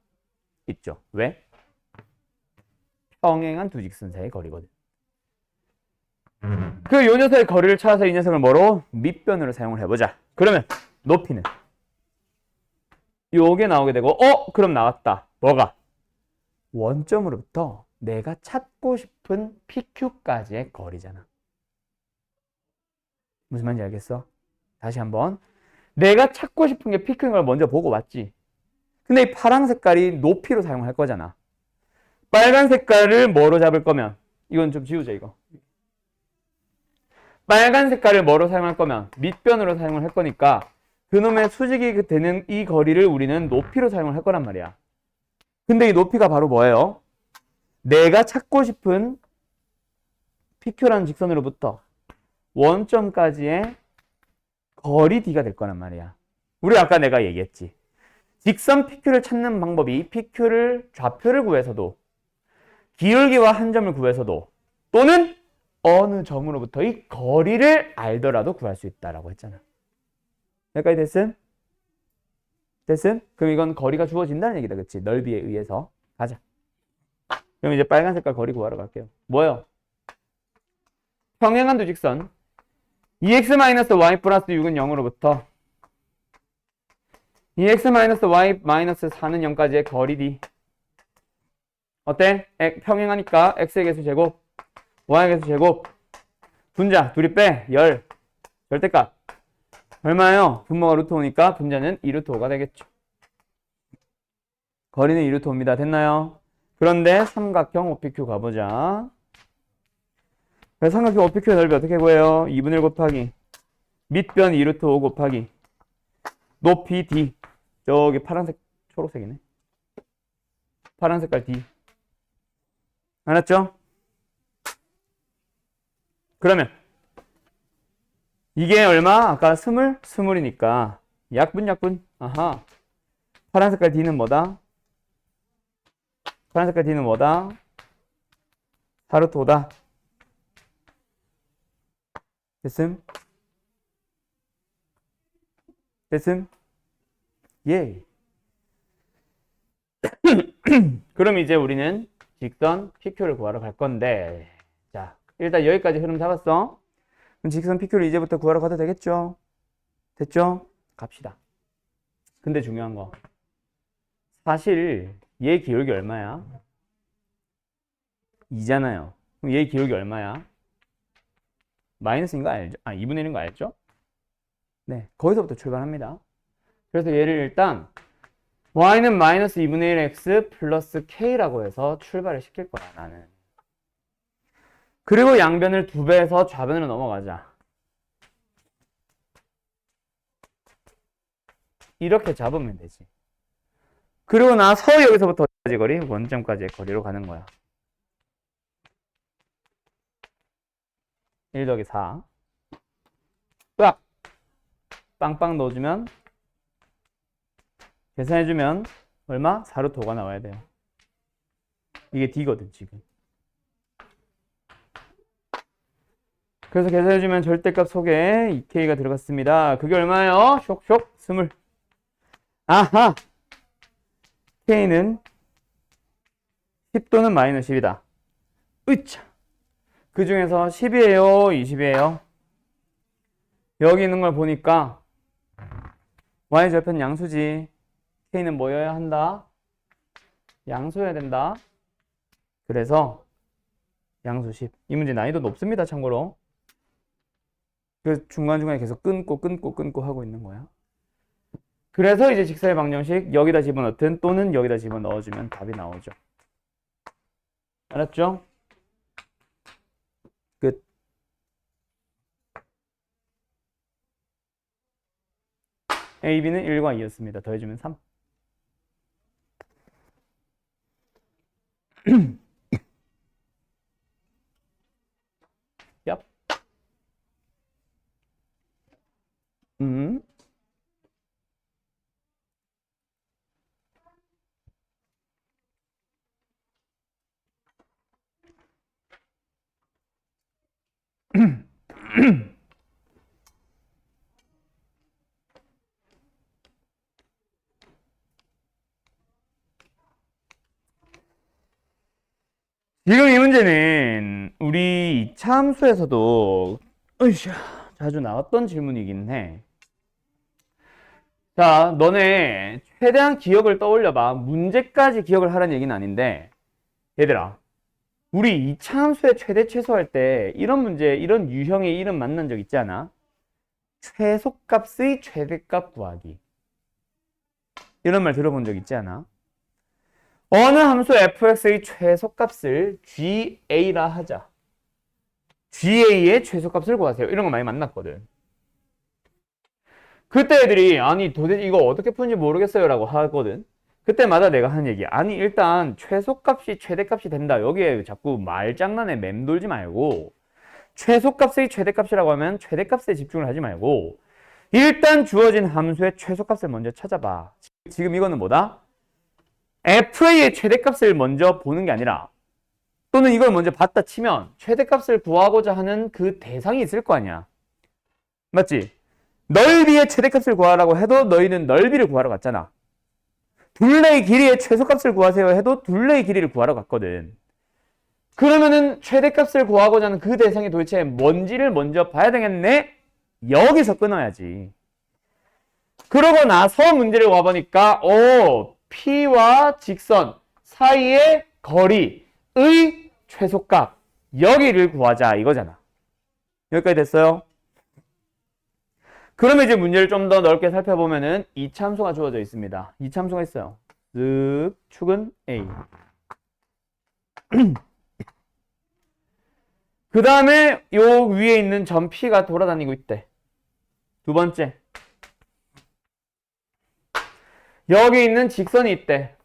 있죠. 왜? 평행한 두 직선 사이의 거리거든. 그 요 녀석의 거리를 찾아서 이 녀석을 뭐로? 밑변으로 사용을 해보자. 그러면 높이는 요게 나오게 되고 그럼 나왔다. 뭐가? 원점으로부터 내가 찾고 싶은 PQ까지의 거리잖아. 무슨 말인지 알겠어? 다시 한번. 내가 찾고 싶은 게 PQ인 걸 먼저 보고 왔지. 근데 이 파란 색깔이 높이로 사용할 거잖아. 빨간 색깔을 뭐로 잡을 거면 이건 좀 지우자 이거. 빨간 색깔을 뭐로 사용할 거면 밑변으로 사용을 할 거니까 그놈의 수직이 되는 이 거리를 우리는 높이로 사용을 할 거란 말이야. 근데 이 높이가 바로 뭐예요? 내가 찾고 싶은 PQ라는 직선으로부터 원점까지의 거리 D가 될 거란 말이야. 우리 아까 내가 얘기했지. 직선 PQ를 찾는 방법이 PQ를 좌표를 구해서도 기울기와 한 점을 구해서도 또는 어느 점으로부터의 거리를 알더라도 구할 수 있다라고 했잖아. 여기까지 됐음? 됐음? 그럼 이건 거리가 주어진다는 얘기다. 그치? 넓이에 의해서. 가자. 그럼 이제 빨간 색깔 거리 구하러 갈게요. 뭐요? 평행한 두 직선 2x-y 플러스 6은 0으로부터 2x-y-4는 0까지의 거리 D. 어때? 평행하니까 x의 개수 제곱, y의 개수 제곱. 분자, 둘이 빼. 열. 절대값. 얼마예요? 분모가 루트 5니까 분자는 2루트 5가 되겠죠. 거리는 2루트 5입니다. 됐나요? 그런데 삼각형 OPQ 가보자. 삼각형 OPQ의 넓이 어떻게 구해요? 2분의 1 곱하기 밑변 2루트 5 곱하기 높이 D. 저기 파란색, 초록색이네. 파란 색깔 D. 알았죠? 그러면 이게 얼마? 아까 스물이니까 약분. 아하. 파란 색깔 D는 뭐다? 파란 색깔 D는 뭐다? 4루트 5다. 됐음? 됐음? 예. 그럼 이제 우리는 직선 PQ를 구하러 갈 건데, 자, 일단 여기까지 흐름 잡았어. 그럼 직선 PQ를 이제부터 구하러 가도 되겠죠? 됐죠? 갑시다. 근데 중요한 거. 사실 얘 기울기 얼마야? 2잖아요. 그럼 얘 기울기 얼마야? 마이너스인 거 알죠? 2분의 1인 거 알죠? 네, 거기서부터 출발합니다. 그래서 얘를 일단 y는 마이너스 2분의 1x 플러스 k라고 해서 출발을 시킬 거야, 나는. 그리고 양변을 2배해서 좌변으로 넘어가자. 이렇게 잡으면 되지. 그리고 나서 여기서부터 어디까지 거리? 원점까지의 거리로 가는 거야. 1 더하기 4. 으악! 빵빵 넣어주면 계산해주면 얼마? 4루트 5가 나와야 돼요. 이게 D거든 지금. 그래서 계산해주면 절대값 속에 2K가 들어갔습니다. 그게 얼마예요? 쇽쇽 20. 아하! K는 10 또는 마이너스 10이다. 으차! 그 중에서 10이에요? 20이에요? 여기 있는 걸 보니까 Y절편 양수지. K는 뭐여야 한다? 양수여야 된다. 그래서 양수 10. 이 문제 난이도 높습니다. 참고로. 그래서 중간중간에 계속 끊고 하고 있는 거야. 그래서 이제 직사의 방정식 여기다 집어넣든 또는 여기다 집어넣어주면 답이 나오죠. 알았죠? 끝. A, B는 1과 2였습니다. 더해주면 3. 얍. 지금 이 문제는 우리 2차 함수에서도 자주 나왔던 질문이긴 해. 자, 너네 최대한 기억을 떠올려봐. 문제까지 기억을 하라는 얘기는 아닌데, 얘들아, 우리 2차 함수의 최대 최소할 때 이런 문제, 이런 유형의 이름 만난 적 있지 않아? 최소값의 최대값 구하기. 이런 말 들어본 적 있지 않아? 어느 함수 fx의 최소값을 GA라 하자. GA의 최소값을 구하세요. 이런 거 많이 만났거든. 그때 애들이 아니 도대체 이거 어떻게 푸는지 모르겠어요 라고 하거든. 그때마다 내가 하는 얘기, 아니 일단 최소값이 최대값이 된다. 여기에 자꾸 말장난에 맴돌지 말고 최소값의 최대값이라고 하면 최대값에 집중을 하지 말고 일단 주어진 함수의 최소값을 먼저 찾아봐. 지금 이거는 뭐다? FA의 최대값을 먼저 보는 게 아니라, 또는 이걸 먼저 봤다 치면 최대값을 구하고자 하는 그 대상이 있을 거 아니야. 맞지? 넓이의 최대값을 구하라고 해도 너희는 넓이를 구하러 갔잖아. 둘레의 길이의 최소값을 구하세요 해도 둘레의 길이를 구하러 갔거든. 그러면은 최대값을 구하고자 하는 그 대상이 도대체 뭔지를 먼저 봐야 되겠네? 여기서 끊어야지. 그러고 나서 문제를 와보니까 P와 직선 사이의 거리의 최소값 여기를 구하자 이거잖아. 여기까지 됐어요? 그러면 이제 문제를 좀 더 넓게 살펴보면은 이참수가 주어져 있습니다. 이참수가 있어요. 쓱 축은 A. 그 다음에 요 위에 있는 점 P가 돌아다니고 있대. 두 번째. 여기 있는 직선이 있대.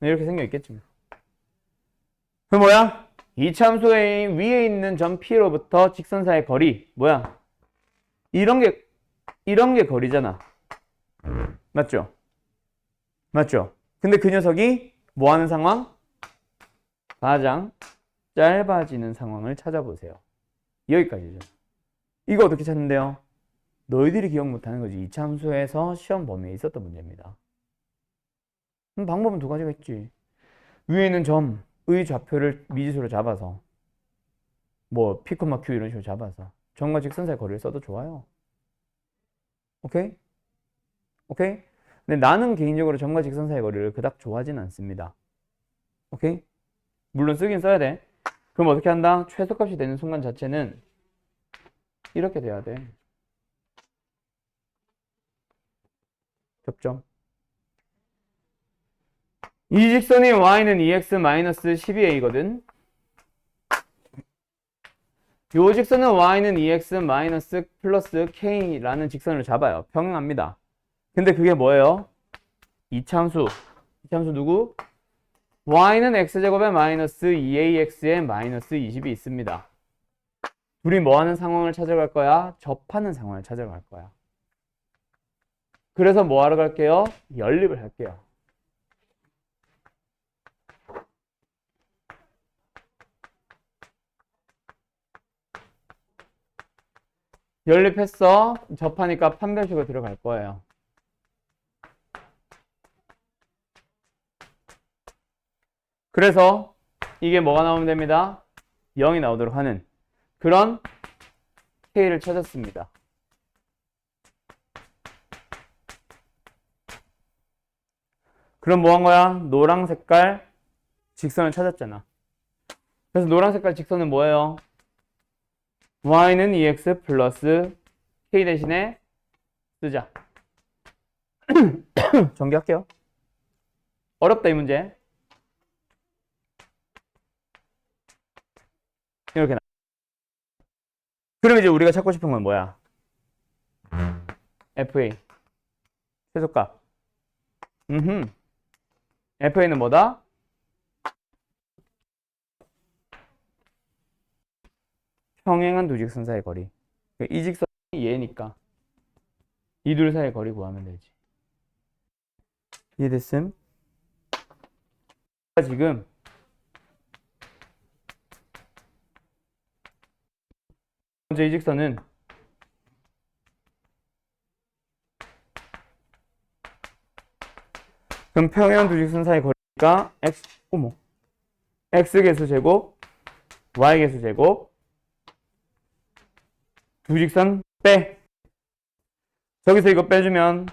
이렇게 생겨 있겠지. 그 뭐야? 이참수의 위에 있는 점 P로부터 직선 사이의 거리. 뭐야? 이런 게 거리잖아. 맞죠? 맞죠? 근데 그 녀석이 뭐 하는 상황? 가장 짧아지는 상황을 찾아보세요. 여기까지죠. 이거 어떻게 찾는데요? 너희들이 기억 못하는 거지. 이참수에서 시험 범위에 있었던 문제입니다. 방법은 두 가지가 있지. 위에 있는 점의 좌표를 미지수로 잡아서 뭐 P, Q 이런 식으로 잡아서 점과 직선 사이 거리를 써도 좋아요. 오케이? 오케이? 근데 나는 개인적으로 점과 직선 사이 거리를 그닥 좋아하진 않습니다. 오케이? 물론 쓰긴 써야 돼. 그럼 어떻게 한다? 최소값이 되는 순간 자체는 이렇게 돼야 돼. 접점. 이 직선이 y는 2x-12a거든. 요 직선은 y는 2x 플러스 k라는 직선을 잡아요. 평행합니다. 근데 그게 뭐예요? 이참수. 이참수 누구? y는 x제곱에 마이너스 2ax에 마이너스 20이 있습니다. 둘이 뭐 하는 상황을 찾아갈 거야? 접하는 상황을 찾아갈 거야. 그래서 뭐 하러 갈게요? 연립을 할게요. 연립했어. 접하니까 판별식으로 들어갈 거예요. 그래서 이게 뭐가 나오면 됩니다. 0이 나오도록 하는 그런 K를 찾았습니다. 그럼 뭐 한 거야? 노랑 색깔 직선을 찾았잖아. 그래서 노랑 색깔 직선은 뭐예요? y는 2x 플러스 k 대신에 쓰자. 전개할게요. 어렵다 이 문제. 이렇게 나. 그럼 이제 우리가 찾고 싶은 건 뭐야? FA 최소값. FA는 뭐다? 평행한 두 직선 사이의 거리. 이 직선이 얘니까 이 둘 사이의 거리 구하면 되지. 이해됐음? 지금 먼저 이 직선은 그럼 평행한 두 직선 사이의 거리가 x 개수 제곱 y 개수 제곱 두 직선 빼. 저기서 이거 빼주면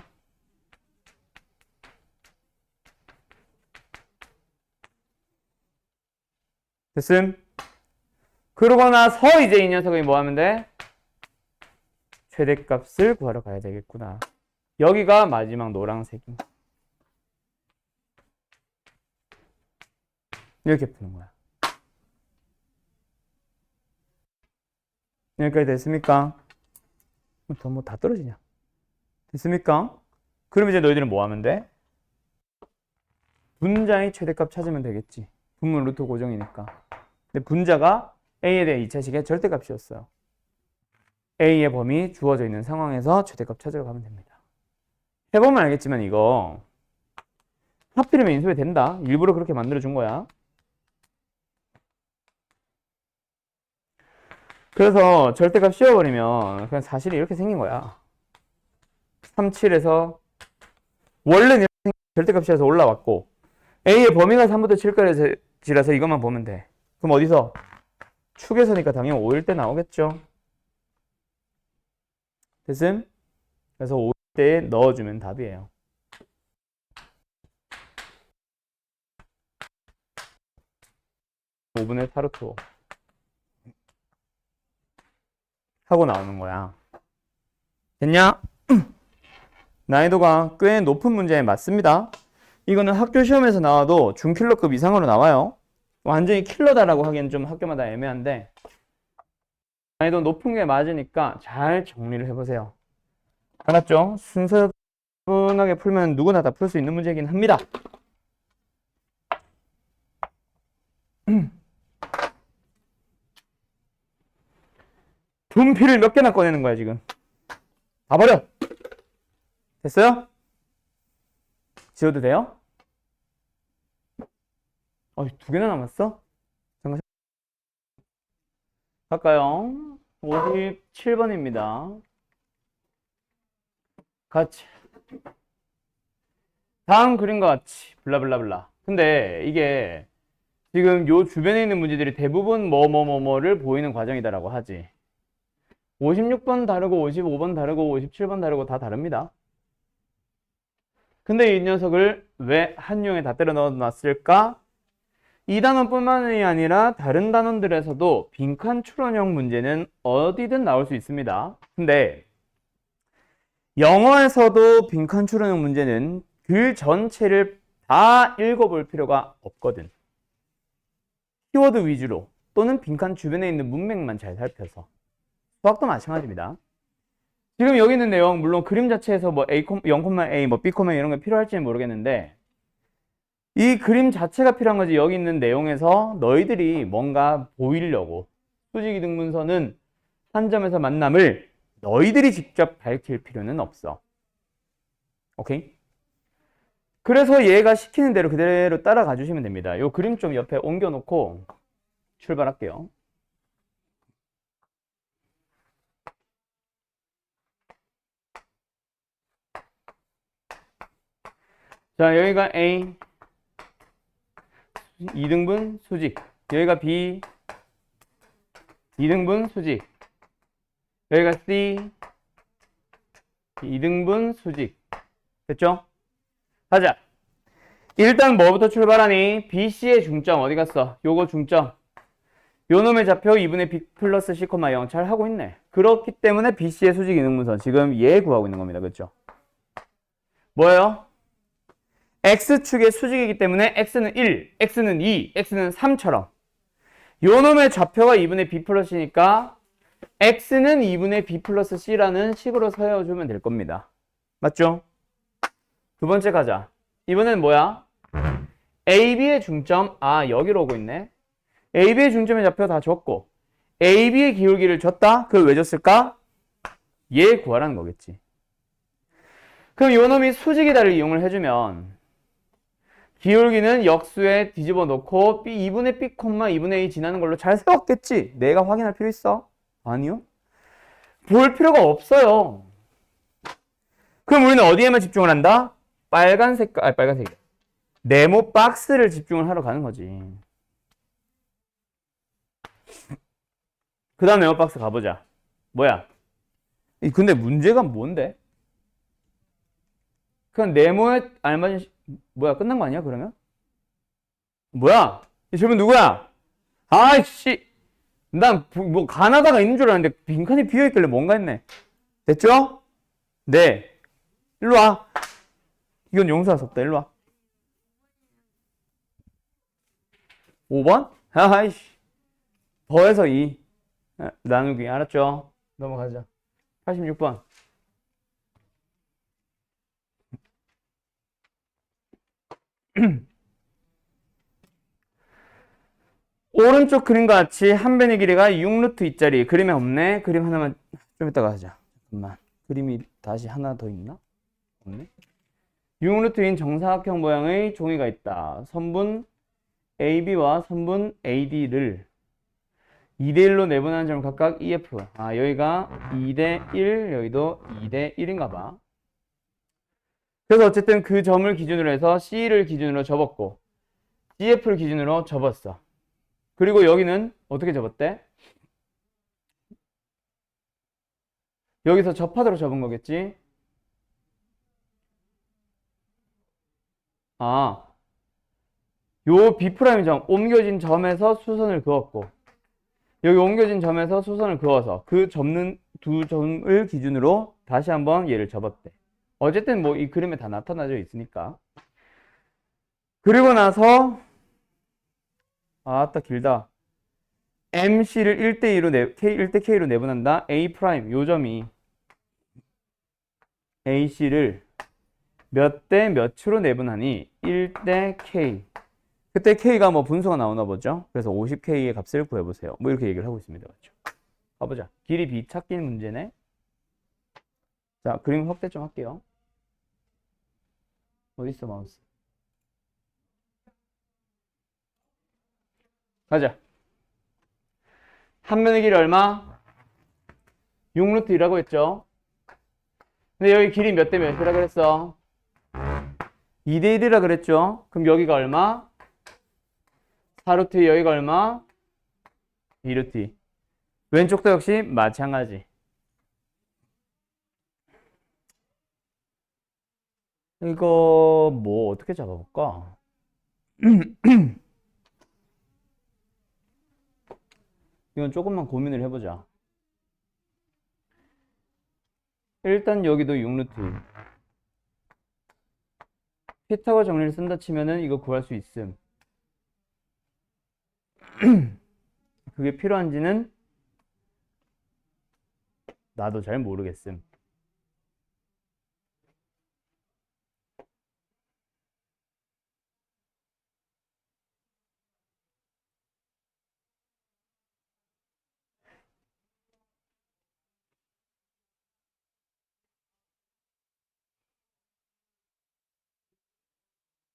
됐음? 그러고 나서 이제 이 녀석이 뭐 하면 돼? 최대값을 구하러 가야 되겠구나. 여기가 마지막 노란색이. 이렇게 푸는 거야. 여기까지 됐습니까? 뭐 다 떨어지냐? 됐습니까? 그럼 이제 너희들은 뭐 하면 돼? 분자의 최대값 찾으면 되겠지. 분문 루트 고정이니까. 근데 분자가 A에 대해 2차식의 절대값이었어요. A의 범위 주어져 있는 상황에서 최대값 찾으러 가면 됩니다. 해보면 알겠지만 이거 하필이면 인수에 된다. 일부러 그렇게 만들어준 거야. 그래서 절대값 씌워버리면 그냥 사실이 이렇게 생긴 거야. 37에서 원래는 절대값이라서 올라왔고 A의 범위가 3부터 7까지라서 이것만 보면 돼. 그럼 어디서? 축에서니까 당연히 5일 때 나오겠죠. 됐음? 그래서 5일 때에 넣어주면 답이에요. (5분의 8루트 5) 하고 나오는 거야. 됐냐? 난이도가 꽤 높은 문제에 맞습니다. 이거는 학교 시험에서 나와도 중킬러급 이상으로 나와요. 완전히 킬러다라고 하기엔 좀 학교마다 애매한데 난이도 높은 게 맞으니까 잘 정리를 해보세요. 알았죠? 순서분하게 풀면 누구나 다 풀 수 있는 문제이긴 합니다. 분필을 몇 개나 꺼내는 거야 지금. 다 버려. 됐어요? 지워도 돼요? 두 개나 남았어? 잠깐. 갈까요? 57번입니다. 같이. 다음 그림과 같이. 블라블라블라. 근데 이게 지금 요 주변에 있는 문제들이 대부분 뭐를 보이는 과정이다라고 하지. 56번 다르고 55번 다르고 57번 다르고 다 다릅니다. 근데 이 녀석을 왜 한 유형에 다 때려 넣어놨을까? 이 단원뿐만이 아니라 다른 단원들에서도 빈칸 추론형 문제는 어디든 나올 수 있습니다. 근데 영어에서도 빈칸 추론형 문제는 글 전체를 다 읽어볼 필요가 없거든. 키워드 위주로 또는 빈칸 주변에 있는 문맥만 잘 살펴서. 수학도 마찬가지입니다. 지금 여기 있는 내용 물론 그림 자체에서 뭐 A, 0,A, 뭐 B, 이런 게 필요할지는 모르겠는데 이 그림 자체가 필요한 거지. 여기 있는 내용에서 너희들이 뭔가 보이려고 수직이등분선은 한 점에서 만남을 너희들이 직접 밝힐 필요는 없어. 오케이? 그래서 얘가 시키는 대로 그대로 따라가 주시면 됩니다. 요 그림 좀 옆에 옮겨놓고 출발할게요. 자, 여기가 A 2등분 수직, 여기가 B 2등분 수직, 여기가 C 2등분 수직. 됐죠? 가자. 일단 뭐부터 출발하니? BC의 중점 어디 갔어? 요거 중점. 요 놈의 좌표 2분의 B 플러스 C, 0 잘 하고 있네. 그렇기 때문에 BC의 수직 이등분선 지금 얘 구하고 있는 겁니다. 그렇죠? 뭐예요? X축의 수직이기 때문에 X는 1, X는 2, X는 3처럼 요 놈의 좌표가 2분의 B 플러스니까 X는 2분의 B 플러스 C라는 식으로 세워주면 될 겁니다. 맞죠? 두 번째 가자. 이번엔 뭐야? AB의 중점, 여기로 오고 있네. AB의 중점의 좌표 다 줬고 AB의 기울기를 줬다? 그걸 왜 줬을까? 얘 구하라는 거겠지. 그럼 요 놈이 수직이다를 이용을 해주면 기울기는 역수에 뒤집어 놓고 B 2분의 B, 2분의 A 지나는 걸로 잘 세웠겠지? 내가 확인할 필요 있어? 아니요. 볼 필요가 없어요. 그럼 우리는 어디에만 집중을 한다? 빨간색이다. 네모 박스를 집중을 하러 가는 거지. 그 다음 네모 박스 가보자. 뭐야? 근데 문제가 뭔데? 그냥 네모에 알맞은 뭐야? 끝난 거 아니야 그러면? 뭐야? 이 질문 누구야? 아이씨, 난 뭐 가나다가 있는 줄 알았는데 빈칸이 비어있길래 뭔가 했네. 됐죠? 네. 일로 와. 이건 용서할 수 없다. 일로 와. 5번? 아이씨. 더해서 2. 나누기. 알았죠? 넘어가자. 86번. 오른쪽 그림과 같이 한 변의 길이가 6루트 2짜리. 그림에 없네. 그림 하나만 좀 이따가 하자. 잠깐만. 그림이 다시 하나 더 있나? 없네. 6루트인 정사각형 모양의 종이가 있다. 선분 AB와 선분 AD를 2대1로 내분하는 점 각각 EF. 여기가 2대1, 여기도 2대1인가 봐. 그래서 어쨌든 그 점을 기준으로 해서 C를 기준으로 접었고 CF를 기준으로 접었어. 그리고 여기는 어떻게 접었대? 여기서 접하도록 접은 거겠지? 요 B'점, 옮겨진 점에서 수선을 그었고 여기 옮겨진 점에서 수선을 그어서 그 접는 두 점을 기준으로 다시 한번 얘를 접었대. 어쨌든 뭐 이 그림에 다 나타나져 있으니까. 그리고 나서 아따 길다. MC를 1대2로 K 1대 K로 내분한다. A 프라임 요 점이 AC를 몇 대 몇으로 내분하니 1대 K. 그때 K가 뭐 분수가 나오나 보죠. 그래서 50K의 값을 구해보세요. 뭐 이렇게 얘기를 하고 있습니다. 맞죠? 가보자. 길이 B 찾기 문제네. 자, 그림 확대 좀 할게요. 어디 있어 마우스? 가자. 한 면의 길이 얼마? 6루트 2라고 했죠. 근데 여기 길이 몇 대 몇이라 그랬어? 2대 1이라 그랬죠. 그럼 여기가 얼마? 4루트 2, 여기가 얼마? 2루트 2. 왼쪽도 역시 마찬가지. 이거 뭐 어떻게 잡아볼까? 이건 조금만 고민을 해보자. 일단 여기도 6루트 2. 피타고 정리를 쓴다 치면은 이거 구할 수 있음. 그게 필요한지는 나도 잘 모르겠음.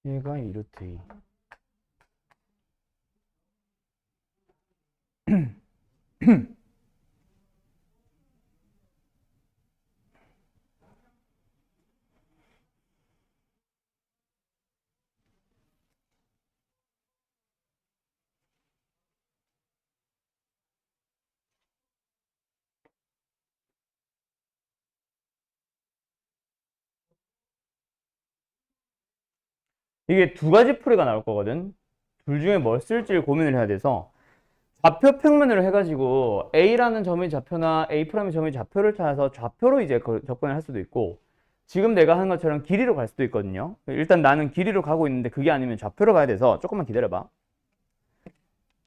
얘가 2루트 2. 이게 두 가지 풀이가 나올 거거든. 둘 중에 뭘 쓸지 고민을 해야 돼서 좌표 평면으로 해가지고 A라는 점의 좌표나 A'의 점의 좌표를 찾아서 좌표로 이제 접근을 할 수도 있고, 지금 내가 하는 것처럼 길이로 갈 수도 있거든요. 일단 나는 길이로 가고 있는데 그게 아니면 좌표로 가야 돼서 조금만 기다려봐.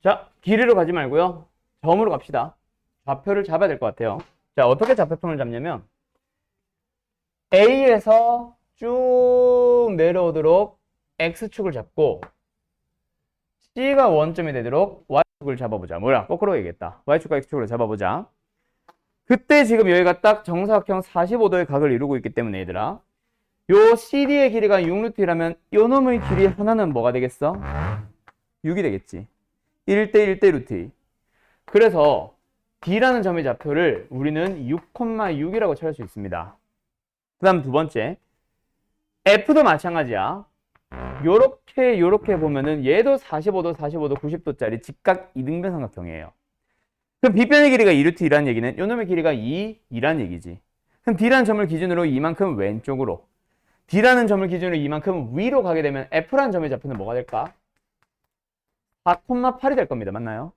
자, 길이로 가지 말고요. 점으로 갑시다. 좌표를 잡아야 될 것 같아요. 자, 어떻게 좌표평을 잡냐면 A에서 쭉 내려오도록 X축을 잡고 C가 원점이 되도록 Y축을 잡아보자. 뭐야? 거꾸로 얘기했다. Y축과 X축으로 잡아보자. 그때 지금 여기가 딱 정사각형 45도의 각을 이루고 있기 때문에 얘들아, 요 CD의 길이가 6루트라면 요 놈의 길이 하나는 뭐가 되겠어? 6이 되겠지. 1대 1대 루트 2. 그래서 D라는 점의 좌표를 우리는 6,6이라고 찾을 수 있습니다. 그 다음 두 번째, F도 마찬가지야. 요렇게 보면은 얘도 45도, 90도짜리 직각 이등변 삼각형이에요. 그럼 B변의 길이가 2루트 2라는 얘기는 요놈의 길이가 2라는 얘기지. 그럼 D라는 점을 기준으로 이만큼 왼쪽으로, D라는 점을 기준으로 이만큼 위로 가게 되면 F라는 점의 좌표는 뭐가 될까? 4,8이 될 겁니다. 맞나요?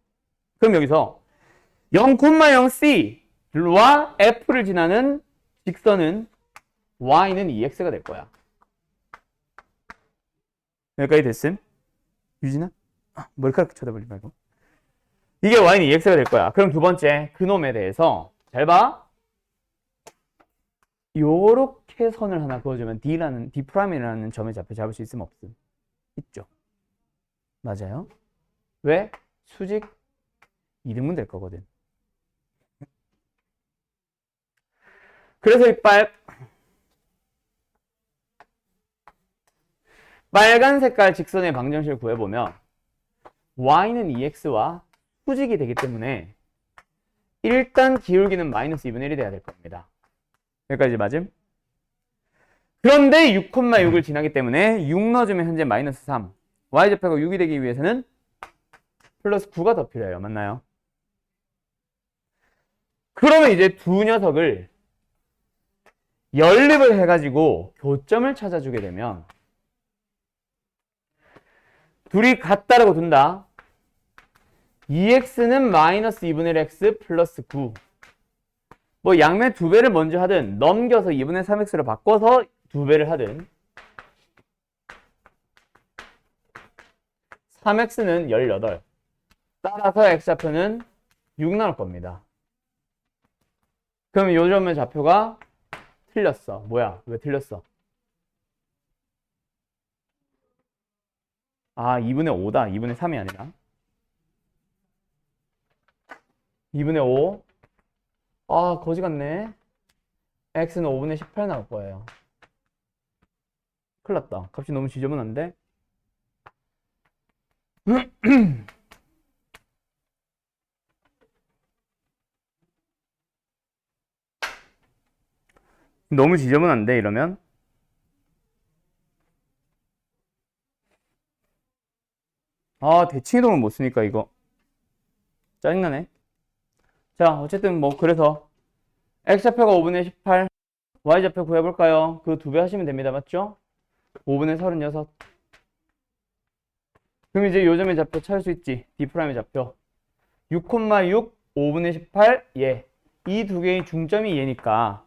그럼 여기서 0,0C와 F를 지나는 직선은 Y는 2X가 될 거야. 여기까지 됐음? 유진아? 머리카락 쳐다보지 말고. 이게 Y는 2X가 될 거야. 그럼 두 번째, 그놈에 대해서 잘 봐. 요렇게 선을 하나 그어주면 D'이라는 점의 좌표 잡을 수 있음 없음? 있죠. 맞아요. 왜? 수직 이등분 될 거거든. 그래서 이 빨간 색깔 직선의 방정식을 구해보면 Y는 2X와 수직이 되기 때문에 일단 기울기는 마이너스 2분의 1이 돼야 될 겁니다. 여기까지 맞음? 그런데 6,6을 지나기 때문에 6 넣어주면 현재 마이너스 3. Y좌표가 6이 되기 위해서는 플러스 9가 더 필요해요. 맞나요? 그러면 이제 두 녀석을 연립을 해가지고 교점을 찾아주게 되면 둘이 같다라고 둔다. 2x는 마이너스 2분의 1 x 플러스 9. 뭐 양면 두 배를 먼저 하든 넘겨서 2분의 3x로 바꿔서 두 배를 하든 3x는 18. 따라서 x좌표는 6 나올 겁니다. 그럼 요 점의 좌표가 틀렸어. 뭐야? 왜 틀렸어? 2분의 5다. 2분의 3이 아니라 2분의 5. 거지 같네. x는 5분의 18 나올 거예요. 큰일 났다. 값이 너무 지저분한데? 너무 지저분한데 이러면? 대칭이동을 못 쓰니까 이거 짜증나네. 자, 어쨌든 뭐 그래서 x좌표가 5분의 18, y좌표 구해볼까요? 그 두 배 하시면 됩니다. 맞죠? 5분의 36. 그럼 이제 요점의 좌표 찾을 수 있지. D'의 좌표 6,6 5분의 18 얘. 이 두 개의 중점이 얘니까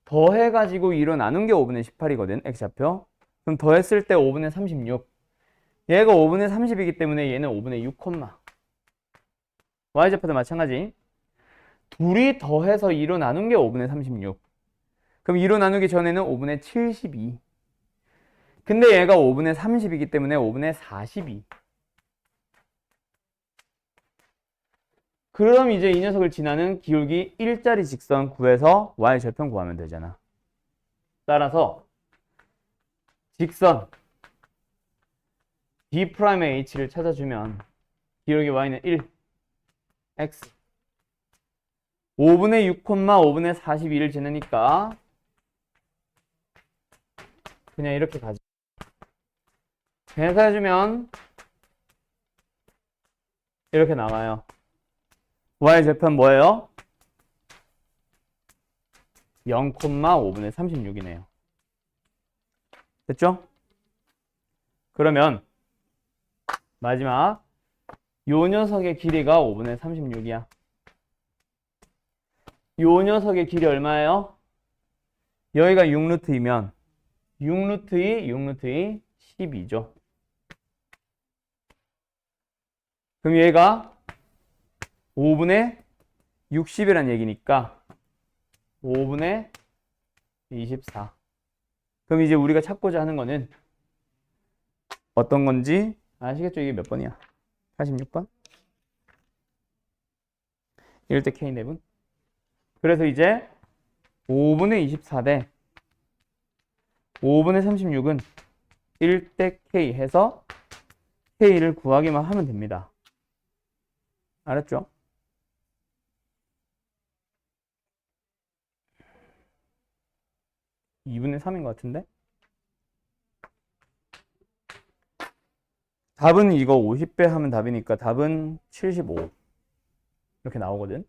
더해가지고 2로 나눈 게 5분의 18이거든. x좌표. 그럼 더했을 때 5분의 36. 얘가 5분의 30이기 때문에 얘는 5분의 6, y좌표도 마찬가지. 둘이 더해서 2로 나눈 게 5분의 36. 그럼 2로 나누기 전에는 5분의 72. 근데 얘가 5분의 30이기 때문에 5분의 42. 그럼 이제 이 녀석을 지나는 기울기 1짜리 직선 구해서 y절편 구하면 되잖아. 따라서 직선 B'의 H를 찾아주면 기울기 Y는 1, X 5분의 6, 5분의 42를 지내니까 그냥 이렇게 가죠. 계산해주면 이렇게 나와요. Y 절편 뭐예요? 0, 5분의 36이네요. 됐죠? 그러면 마지막 요 녀석의 길이가 5분의 36이야. 요 녀석의 길이 얼마예요? 여기가 6루트이면 6루트 12죠. 그럼 얘가 5분의 60이란 얘기니까 5분의 24. 그럼 이제 우리가 찾고자 하는 거는 어떤 건지 아시겠죠? 이게 몇 번이야? 86번? 이럴 때 K랩은? 그래서 이제 5분의 24 대 5분의 36은 1대 K 해서 K를 구하기만 하면 됩니다. 알았죠? (2분의 3인 것 같은데? 답은 이거 50배 하면 답이니까 답은 75 이렇게 나오거든.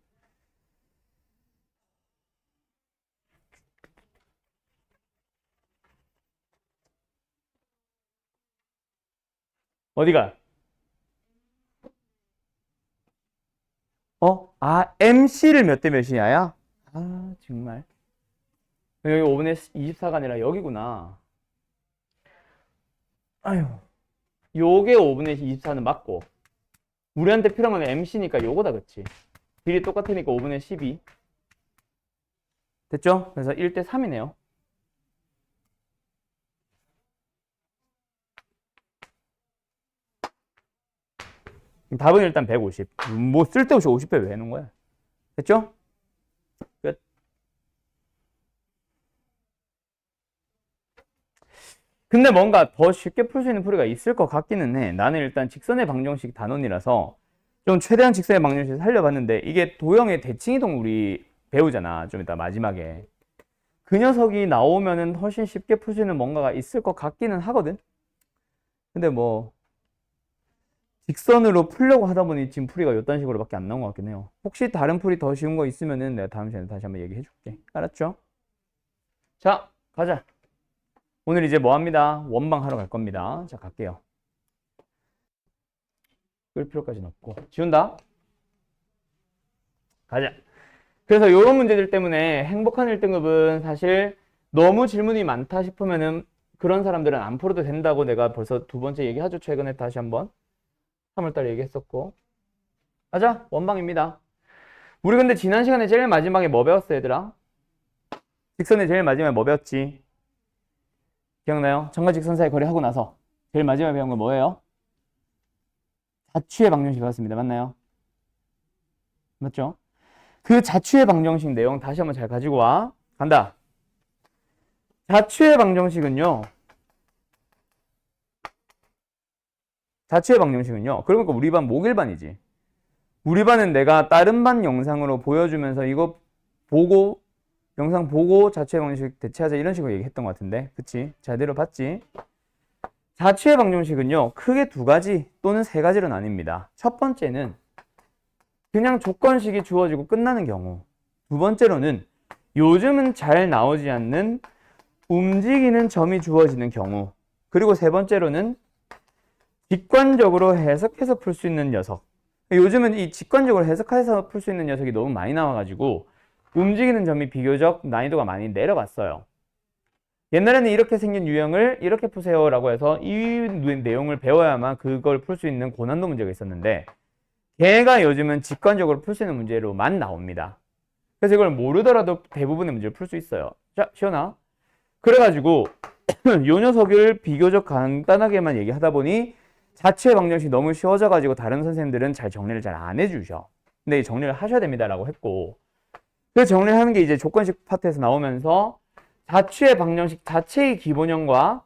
어디가? MC를 몇 대 몇이야야? 아, 정말. 여기 5분의 24가 아니라 여기구나. 아유. 요게 5분의 24는 맞고, 우리한테 필요한 건 MC니까 요거다, 그치? 길이 똑같으니까 5분의 12. 됐죠? 그래서 1대 3이네요. 답은 일단 150. 뭐 쓸데없이 50배 왜 해놓은 거야? 됐죠? 끝. 근데 뭔가 더 쉽게 풀 수 있는 풀이가 있을 것 같기는 해. 나는 일단 직선의 방정식 단원이라서 좀 최대한 직선의 방정식을 살려봤는데, 이게 도형의 대칭이동 우리 배우잖아. 좀 이따 마지막에. 그 녀석이 나오면은 훨씬 쉽게 풀 수 있는 뭔가가 있을 것 같기는 하거든. 근데 뭐 직선으로 풀려고 하다 보니 지금 풀이가 이딴 식으로밖에 안 나온 것 같긴 해요. 혹시 다른 풀이 더 쉬운 거 있으면은 내가 다음 시간에 다시 한번 얘기해 줄게. 알았죠? 자, 가자. 오늘 이제 뭐 합니다? 원방 하러 갈 겁니다. 자, 갈게요. 끌 필요까지는 없고. 지운다. 가자. 그래서 이런 문제들 때문에 행복한 1등급은 사실 너무 질문이 많다 싶으면은 그런 사람들은 안 풀어도 된다고 내가 벌써 두 번째 얘기하죠. 최근에 다시 한번. 3월달에 얘기했었고. 가자. 원방입니다. 우리 근데 지난 시간에 제일 마지막에 뭐 배웠어, 얘들아? 직선의 제일 마지막에 뭐 배웠지? 기억나요? 점과 직선 사이 거리 하고 나서 제일 마지막에 배운 건 뭐예요? 자취의 방정식 배웠습니다. 맞나요? 맞죠? 그 자취의 방정식 내용 다시 한번 잘 가지고 와. 간다. 자취의 방정식은요. 그러니까 우리 반 목일반이지. 우리 반은 내가 다른 반 영상으로 보여주면서 이거 보고 영상 보고 자취의 방정식 대체하자 이런 식으로 얘기했던 것 같은데. 그치? 제대로 봤지? 자취의 방정식은요. 크게 두 가지 또는 세 가지로 나뉩니다. 첫 번째는 그냥 조건식이 주어지고 끝나는 경우. 두 번째로는 요즘은 잘 나오지 않는 움직이는 점이 주어지는 경우. 그리고 세 번째로는 직관적으로 해석해서 풀 수 있는 녀석. 요즘은 이 직관적으로 해석해서 풀 수 있는 녀석이 너무 많이 나와가지고 움직이는 점이 비교적 난이도가 많이 내려갔어요. 옛날에는 이렇게 생긴 유형을 이렇게 푸세요 라고 해서 이 내용을 배워야만 그걸 풀 수 있는 고난도 문제가 있었는데, 걔가 요즘은 직관적으로 풀 수 있는 문제로만 나옵니다. 그래서 이걸 모르더라도 대부분의 문제를 풀 수 있어요. 자, 시원아. 그래가지고 요 녀석을 비교적 간단하게만 얘기하다 보니 자취의 방정식이 너무 쉬워져가지고 다른 선생님들은 잘 정리를 잘 안 해주셔. 근데 이 정리를 하셔야 됩니다 라고 했고, 그 정리를 하는 게 이제 조건식 파트에서 나오면서 자취의 방정식 자체의 기본형과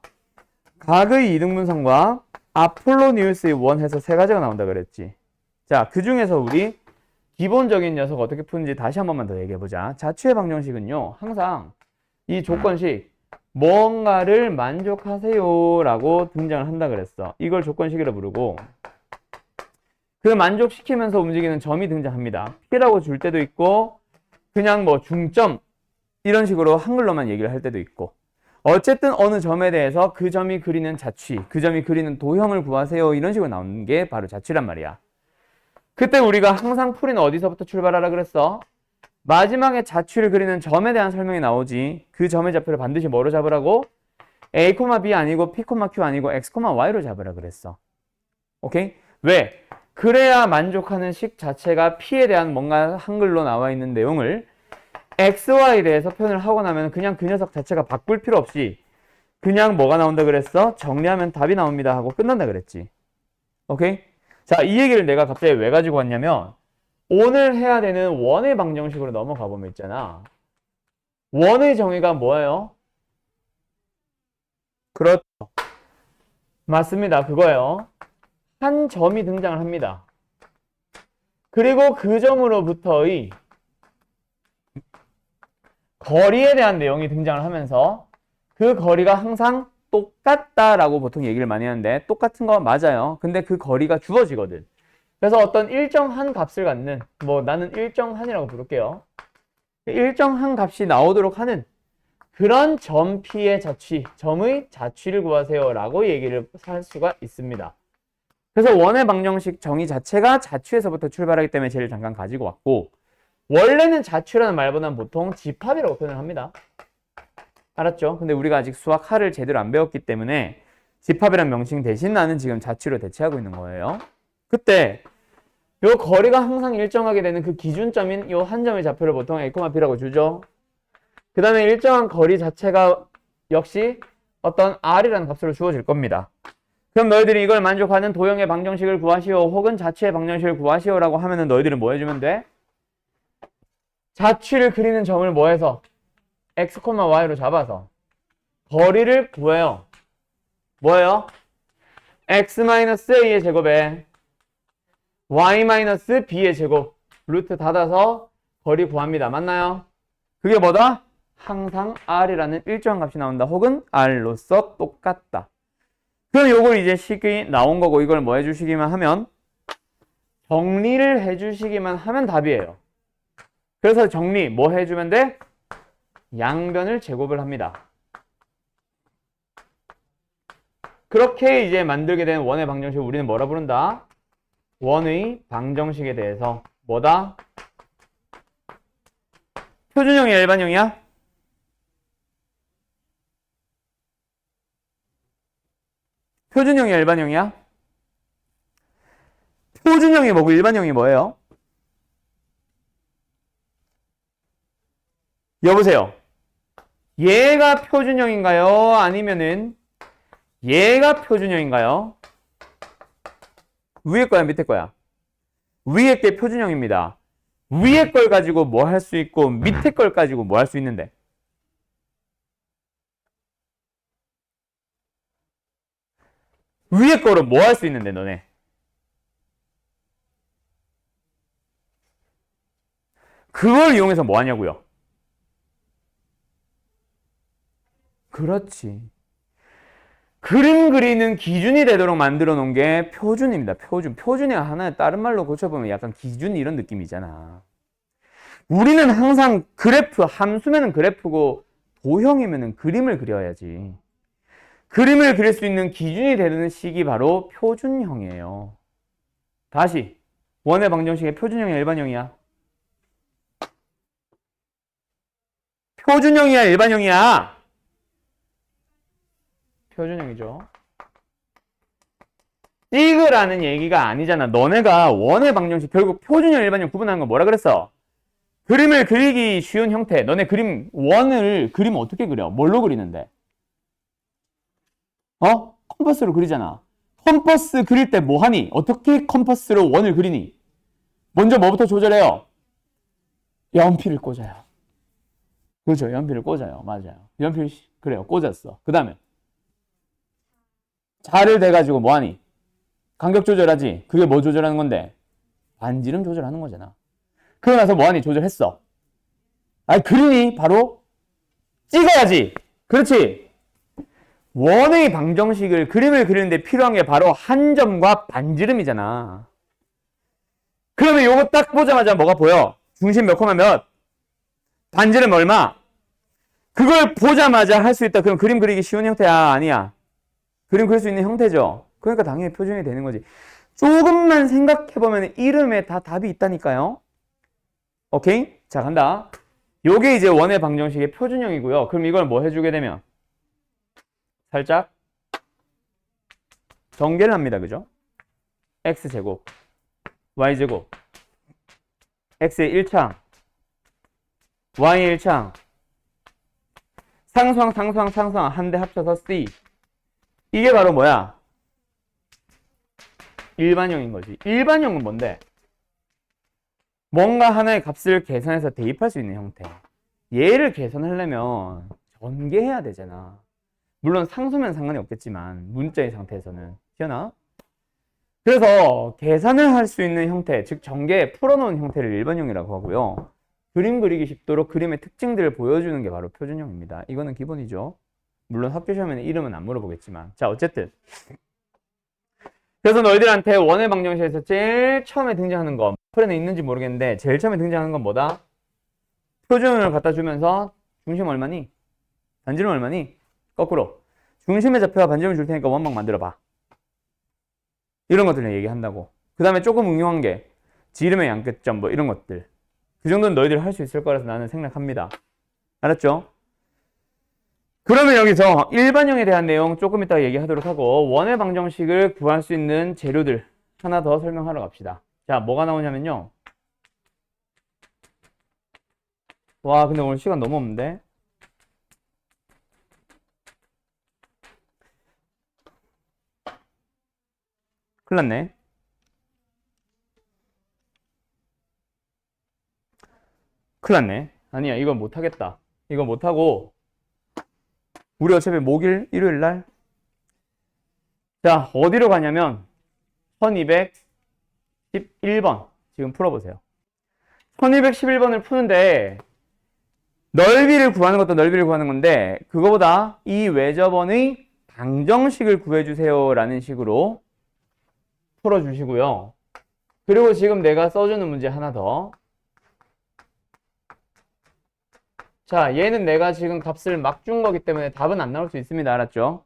각의 이등분선과 아폴로니우스의 원 해서 세 가지가 나온다 그랬지. 자, 그 중에서 우리 기본적인 녀석 어떻게 푸는지 다시 한 번만 더 얘기해보자. 자취의 방정식은요, 항상 이 조건식 뭔가를 만족하세요 라고 등장을 한다 그랬어. 이걸 조건식이라 부르고, 그 만족시키면서 움직이는 점이 등장합니다. P라고 줄 때도 있고 그냥 뭐 중점 이런 식으로 한글로만 얘기를 할 때도 있고, 어쨌든 어느 점에 대해서 그 점이 그리는 자취, 그 점이 그리는 도형을 구하세요 이런 식으로 나오는 게 바로 자취란 말이야. 그때 우리가 항상 풀이는 어디서부터 출발하라 그랬어? 마지막에 자취를 그리는 점에 대한 설명이 나오지. 그 점의 좌표를 반드시 뭐로 잡으라고? A, B 아니고 P, Q 아니고 X, Y로 잡으라 그랬어. 오케이? 왜? 그래야 만족하는 식 자체가 P에 대한 뭔가 한글로 나와 있는 내용을 X, Y에 대해서 표현을 하고 나면 그냥 그 녀석 자체가 바꿀 필요 없이 그냥 뭐가 나온다 그랬어? 정리하면 답이 나옵니다 하고 끝난다 그랬지. 오케이? 자, 이 얘기를 내가 갑자기 왜 가지고 왔냐면 오늘 해야 되는 원의 방정식으로 넘어가 보면 있잖아. 원의 정의가 뭐예요? 그렇죠. 맞습니다. 그거예요. 한 점이 등장을 합니다. 그리고 그 점으로부터의 거리에 대한 내용이 등장을 하면서 그 거리가 항상 똑같다라고 보통 얘기를 많이 하는데 똑같은 거 맞아요. 근데 그 거리가 주어지거든. 그래서 어떤 일정한 값을 갖는, 뭐 나는 일정한이라고 부를게요. 일정한 값이 나오도록 하는 그런 점 P의 자취, 점의 자취를 구하세요 라고 얘기를 할 수가 있습니다. 그래서 원의 방정식 정의 자체가 자취에서부터 출발하기 때문에 쟤를 잠깐 가지고 왔고, 원래는 자취라는 말보다는 보통 집합이라고 표현을 합니다. 알았죠? 근데 우리가 아직 수학 하를 제대로 안 배웠기 때문에 집합이란 명칭 대신 나는 지금 자취로 대체하고 있는 거예요. 그때 요 거리가 항상 일정하게 되는 그 기준점인 요 한 점의 좌표를 보통 A, B라고 주죠. 그 다음에 일정한 거리 자체가 역시 어떤 R이라는 값으로 주어질 겁니다. 그럼 너희들이 이걸 만족하는 도형의 방정식을 구하시오 혹은 자취의 방정식을 구하시오 라고 하면은 너희들은 뭐 해주면 돼? 자취를 그리는 점을 뭐 해서? X, Y로 잡아서 거리를 구해요. 뭐예요? X-A의 제곱에 Y-B의 제곱 루트 닫아서 거리 구합니다. 맞나요? 그게 뭐다? 항상 R이라는 일정한 값이 나온다. 혹은 R로서 똑같다. 그럼 요걸 이제 식이 나온 거고 이걸 뭐 해주시기만 하면 정리를 해주시기만 하면 답이에요. 그래서 정리 뭐 해주면 돼? 양변을 제곱을 합니다. 그렇게 이제 만들게 된 원의 방정식을 우리는 뭐라 부른다? 원의 방정식에 대해서 뭐다? 표준형이야 일반형이야? 표준형이야 일반형이야? 표준형이 뭐고 일반형이 뭐예요? 여보세요. 얘가 표준형인가요? 아니면은 얘가 표준형인가요? 위에 거야 밑에 거야? 위에 게 표준형입니다. 위에 걸 가지고 뭐 할 수 있고 밑에 걸 가지고 뭐 할 수 있는데? 위에 거로 뭐 할 수 있는데 너네? 그걸 이용해서 뭐 하냐고요? 그렇지. 그림 그리는 기준이 되도록 만들어 놓은 게 표준입니다. 표준. 표준이 하나의 다른 말로 고쳐보면 약간 기준 이런 느낌이잖아. 우리는 항상 그래프, 함수면은 그래프고 도형이면은 그림을 그려야지. 그림을 그릴 수 있는 기준이 되는 식이 바로 표준형이에요. 다시 원의 방정식의 표준형이야 일반형이야? 표준형이야 일반형이야? 표준형이죠. 찍으라는 얘기가 아니잖아. 너네가 원의 방정식 결국 표준형 일반형 구분하는 건 뭐라 그랬어? 그림을 그리기 쉬운 형태. 너네 그림 원을 그림 어떻게 그려? 뭘로 그리는데? 컴퍼스로 그리잖아. 컴퍼스 그릴 때 뭐 하니? 어떻게 컴퍼스로 원을 그리니? 먼저 뭐부터 조절해요? 연필을 꽂아요. 그렇죠. 연필을 꽂아요. 맞아요. 연필 그래요. 꽂았어. 그 다음에 자를 대가지고 뭐하니? 간격 조절하지. 그게 뭐 조절하는 건데? 반지름 조절하는 거잖아. 그러고 나서 뭐하니? 조절했어. 아니, 그림이 바로 찍어야지. 그렇지. 원의 방정식을 그림을 그리는데 필요한 게 바로 한 점과 반지름이잖아. 그러면 요거 딱 보자마자 뭐가 보여? 중심 몇 콤마 몇? 반지름 얼마? 그걸 보자마자 할 수 있다. 그럼 그림 그리기 쉬운 형태야? 아니야? 그림 그릴 수 있는 형태죠. 그러니까 당연히 표준이 되는 거지. 조금만 생각해보면 이름에 다 답이 있다니까요. 오케이? 자, 간다. 요게 이제 원의 방정식의 표준형이고요. 그럼 이걸 뭐 해주게 되면? 살짝 전개를 합니다. 그죠? x제곱, y제곱, x의 1창, y의 1창, 상수항, 상수항, 상수항 한 대 합쳐서 c. 이게 바로 뭐야? 일반형인 거지. 일반형은 뭔데? 뭔가 하나의 값을 계산해서 대입할 수 있는 형태. 얘를 계산하려면 전개해야 되잖아. 물론 상수면 상관이 없겠지만 문자의 상태에서는. 기억나? 그래서 계산을 할 수 있는 형태, 즉 전개, 풀어놓은 형태를 일반형이라고 하고요. 그림 그리기 쉽도록 그림의 특징들을 보여주는 게 바로 표준형입니다. 이거는 기본이죠. 물론 학교 시험에는 이름은 안 물어보겠지만. 자, 어쨌든. 그래서 너희들한테 원의 방정식에서 제일 처음에 등장하는 거, 풀에는 있는지 모르겠는데 제일 처음에 등장하는 건 뭐다? 표준을 갖다 주면서 중심 얼마니? 반지름 얼마니? 거꾸로. 중심의 좌표와 반지름을 줄 테니까 원망 만들어봐. 이런 것들을 얘기한다고. 그 다음에 조금 응용한 게 지름의 양끝점 뭐 이런 것들. 그 정도는 너희들 할 수 있을 거라서 나는 생각합니다. 알았죠? 그러면 여기서 일반형에 대한 내용 조금 이따가 얘기하도록 하고 원의 방정식을 구할 수 있는 재료들 하나 더 설명하러 갑시다. 자, 뭐가 나오냐면요. 와, 근데 오늘 시간 너무 없는데? 큰일 났네. 큰일 났네. 아니야, 이건 못하겠다. 이거 못하고 우리 어차피 목요일, 일요일 날. 자, 어디로 가냐면 1211번 지금 풀어보세요. 1211번을 푸는데 넓이를 구하는 것도 넓이를 구하는 건데 그거보다 이 외접원의 방정식을 구해주세요 라는 식으로 풀어주시고요. 그리고 지금 내가 써주는 문제 하나 더. 자, 얘는 내가 지금 값을 막 준 거기 때문에 답은 안 나올 수 있습니다. 알았죠?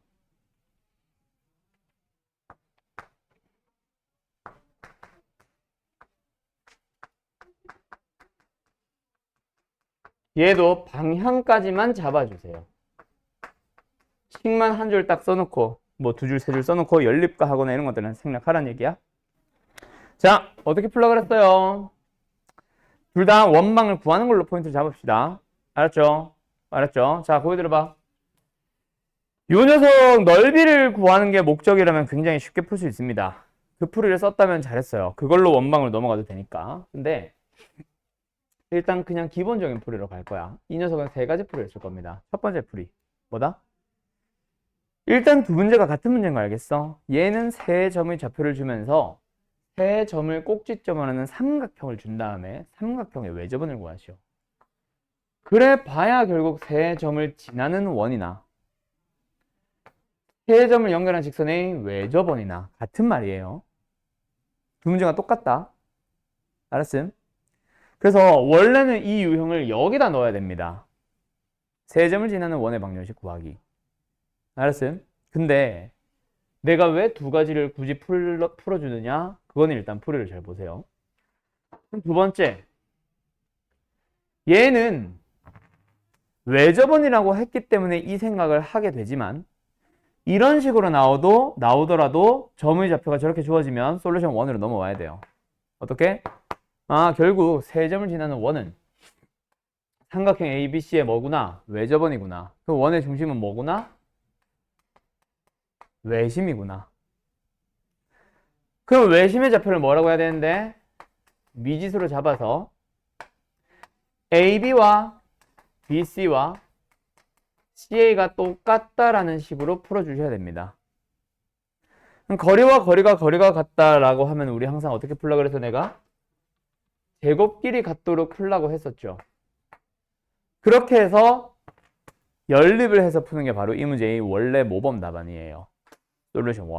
얘도 방향까지만 잡아주세요. 식만 한 줄 딱 써놓고 뭐 두 줄, 세 줄 써놓고 연립과 하거나 이런 것들은 생략하라는 얘기야. 자, 어떻게 풀라 그랬어요? 둘 다 원방을 구하는 걸로 포인트를 잡읍시다. 알았죠? 알았죠? 자, 거기 들어봐. 요 녀석 넓이를 구하는 게 목적이라면 굉장히 쉽게 풀 수 있습니다. 그 풀이를 썼다면 잘했어요. 그걸로 원방을 넘어가도 되니까. 근데 일단 그냥 기본적인 풀이로 갈 거야. 이 녀석은 세 가지 풀이를 쓸 겁니다. 첫 번째 풀이 뭐다? 일단 두 문제가 같은 문제인 거 알겠어? 얘는 세 점의 좌표를 주면서 세 점을 꼭지점으로 하는 삼각형을 준 다음에 삼각형의 외접원을 구하시오. 그래 봐야 결국 세 점을 지나는 원이나 세 점을 연결한 직선의 외접원이나 같은 말이에요. 두 문제가 똑같다. 알았음? 그래서 원래는 이 유형을 여기다 넣어야 됩니다. 세 점을 지나는 원의 방정식 구하기. 알았음? 근데 내가 왜 두 가지를 굳이 풀어주느냐? 그거는 일단 풀이를 잘 보세요. 그럼 두 번째, 얘는 외접원이라고 했기 때문에 이 생각을 하게 되지만 이런 식으로 나오더라도 점의 좌표가 저렇게 주어지면 솔루션 1으로 넘어와야 돼요. 어떻게? 아, 결국 세 점을 지나는 원은 삼각형 ABC의 뭐구나? 외접원이구나. 그 원의 중심은 뭐구나? 외심이구나. 그럼 외심의 좌표를 뭐라고 해야 되는데? 미지수로 잡아서 AB와 BC와 CA가 똑같다라는 식으로 풀어주셔야 됩니다. 거리와 거리가 같다라고 하면 우리 항상 어떻게 풀라 그래서 내가 제곱끼리 같도록 풀라고 했었죠. 그렇게 해서 연립을 해서 푸는 게 바로 이 문제의 원래 모범 답안이에요. 솔루션 1.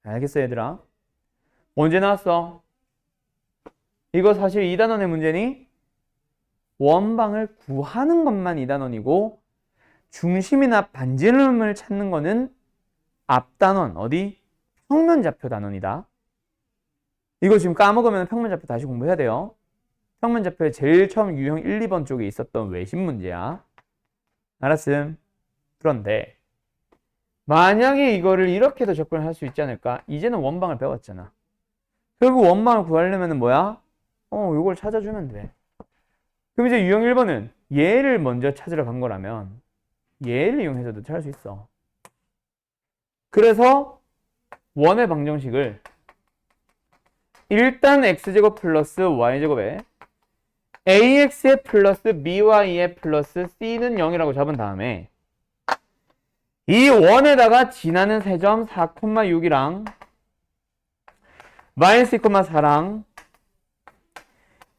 알겠어 얘들아? 언제 나왔어? 이거 사실 2단원의 문제니? 원방을 구하는 것만 2단원이고 중심이나 반지름을 찾는 거는 앞단원, 어디? 평면좌표 단원이다. 이거 지금 까먹으면 평면좌표 다시 공부해야 돼요. 평면좌표에 제일 처음 유형 1, 2번 쪽에 있었던 외심 문제야. 알았음? 그런데 만약에 이거를 이렇게도 접근할 수 있지 않을까? 이제는 원방을 배웠잖아. 결국 원방을 구하려면 뭐야? 이걸 찾아주면 돼. 그럼 이제 유형 1번은 얘를 먼저 찾으러 간 거라면 얘를 이용해서도 찾을 수 있어. 그래서 원의 방정식을 일단 x제곱 플러스 y제곱에 ax에 플러스 by에 플러스 c는 0이라고 잡은 다음에 이 원에다가 지나는 세점 4,6이랑 마이너스 2,4랑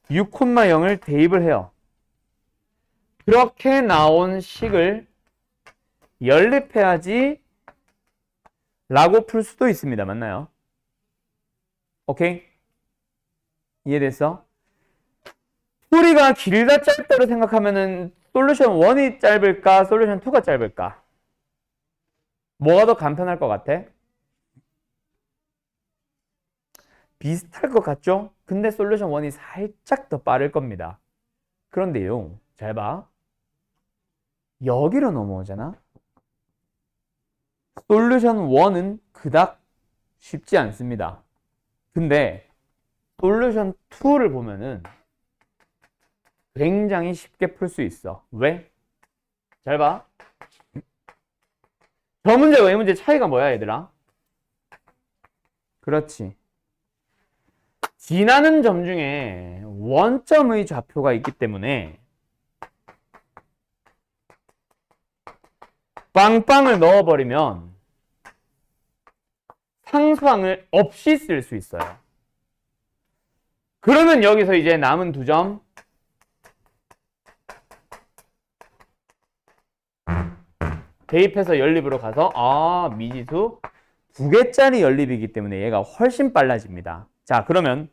6,0을 대입을 해요. 그렇게 나온 식을 연립해야지 라고 풀 수도 있습니다. 맞나요? 오케이? 이해됐어? 풀이가 길다 짧다로 생각하면은 솔루션 1이 짧을까? 솔루션 2가 짧을까? 뭐가 더 간편할 것 같아? 비슷할 것 같죠? 근데 솔루션 1이 살짝 더 빠를 겁니다. 그런데요, 잘 봐. 여기로 넘어오잖아? 솔루션 1은 그닥 쉽지 않습니다. 근데 솔루션 2를 보면은 굉장히 쉽게 풀 수 있어. 왜? 잘 봐. 저 문제와 이 문제 차이가 뭐야, 얘들아? 그렇지. 지나는 점 중에 원점의 좌표가 있기 때문에 빵빵을 넣어버리면 상수항을 없이 쓸 수 있어요. 그러면 여기서 이제 남은 두 점 대입해서 연립으로 가서 미지수 2개짜리 연립이기 때문에 얘가 훨씬 빨라집니다. 자, 그러면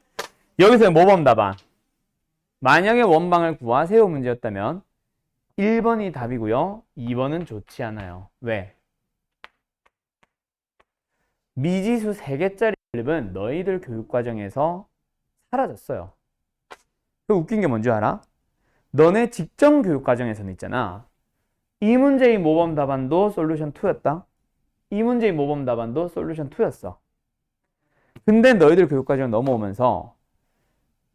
여기서의 모범 답안. 만약에 원방을 구하세요 문제였다면 1번이 답이고요. 2번은 좋지 않아요. 왜? 미지수 3개짜리 연립은 너희들 교육과정에서 사라졌어요. 그 웃긴 게 뭔지 알아? 너네 직전 교육과정에서는 있잖아. 이 문제의 모범 답안도 솔루션 2였다. 이 문제의 모범 답안도 솔루션 2였어. 근데 너희들 교육과정 넘어오면서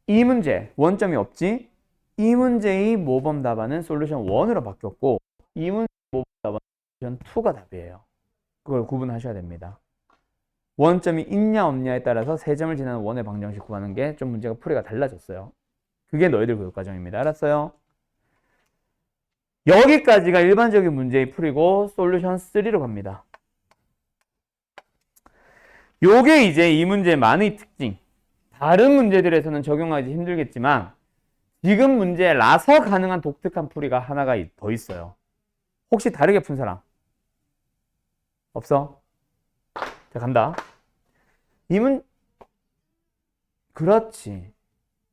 이 문제 원점이 없지? 이 문제의 모범 답안은 솔루션 1으로 바뀌었고 이 문제의 모범 답안은 솔루션 2가 답이에요. 그걸 구분하셔야 됩니다. 원점이 있냐 없냐에 따라서 세 점을 지나는 원의 방정식 구하는 게 좀 문제가 풀이가 달라졌어요. 그게 너희들 교육과정입니다. 알았어요? 여기까지가 일반적인 문제의 풀이고 솔루션 3로 갑니다. 요게 이제 이 문제만의 특징. 다른 문제들에서는 적용하기 힘들겠지만 지금 문제라서 가능한 독특한 풀이가 하나가 더 있어요. 혹시 다르게 푼 사람? 없어? 자, 간다. 그렇지.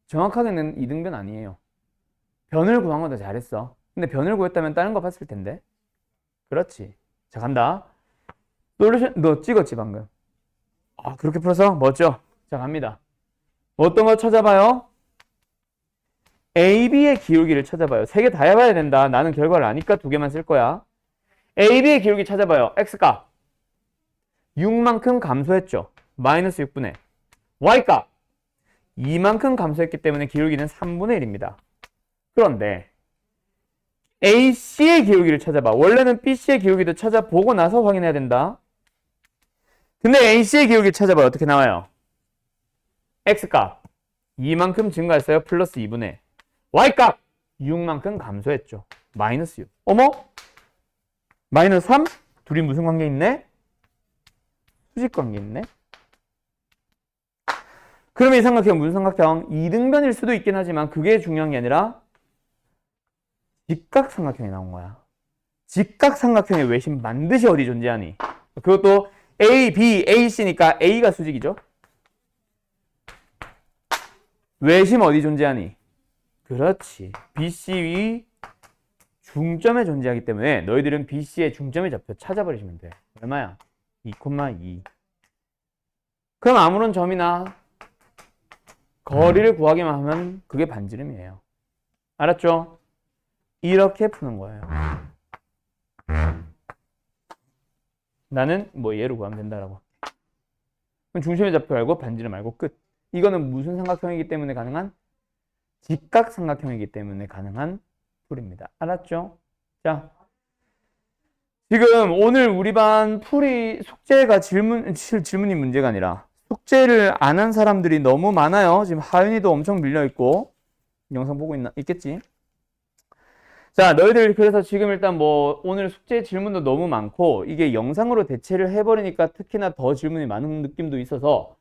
정확하게는 이등변 아니에요. 변을 구한 건 더 잘했어. 근데 변을 구했다면 다른 거 봤을 텐데. 그렇지. 자, 간다. 솔루션, 너 찍었지, 방금? 그렇게 풀어서? 멋져. 자, 갑니다. 어떤 거 찾아봐요? A, B의 기울기를 찾아봐요. 3개 다 해봐야 된다. 나는 결과를 아니까 2개만 쓸 거야. A, B의 기울기 찾아봐요. X값. 6만큼 감소했죠. 마이너스 6분의. Y값. 2만큼 감소했기 때문에 기울기는 3분의 1입니다. 그런데 AC의 기울기를 찾아봐. 원래는 BC의 기울기도 찾아보고 나서 확인해야 된다. 근데 AC의 기울기 찾아봐요. 어떻게 나와요? X값 2만큼 증가했어요. 플러스 2분의 Y값 6만큼 감소했죠. 마이너스 6. 어머? 마이너스 3? 둘이 무슨 관계 있네? 수직 관계 있네. 그러면 이 삼각형 무슨 삼각형? 이등변일 수도 있긴 하지만 그게 중요한 게 아니라 직각삼각형이 나온 거야. 직각삼각형의 외심 반드시 어디 존재하니? 그것도 A, B, A, C니까 A가 수직이죠. 외심 어디 존재하니? 그렇지. BC 중점에 존재하기 때문에 너희들은 BC의 중점의 좌표 찾아버리시면 돼. 얼마야? 2,2. 그럼 아무런 점이나 거리를 구하기만 하면 그게 반지름이에요. 알았죠? 이렇게 푸는 거예요. 나는 뭐 얘로 구하면 된다라고. 그럼 중심의 좌표 알고 반지름 알고 끝. 이거는 무슨 삼각형이기 때문에 가능한? 직각삼각형이기 때문에 가능한 풀입니다. 알았죠? 자, 지금 오늘 우리 반 풀이 숙제가 질문이 문제가 아니라 숙제를 안 한 사람들이 너무 많아요. 지금 하윤이도 엄청 밀려있고 영상 보고 있겠지? 자, 너희들 그래서 지금 일단 뭐 오늘 숙제 질문도 너무 많고 이게 영상으로 대체를 해버리니까 특히나 더 질문이 많은 느낌도 있어서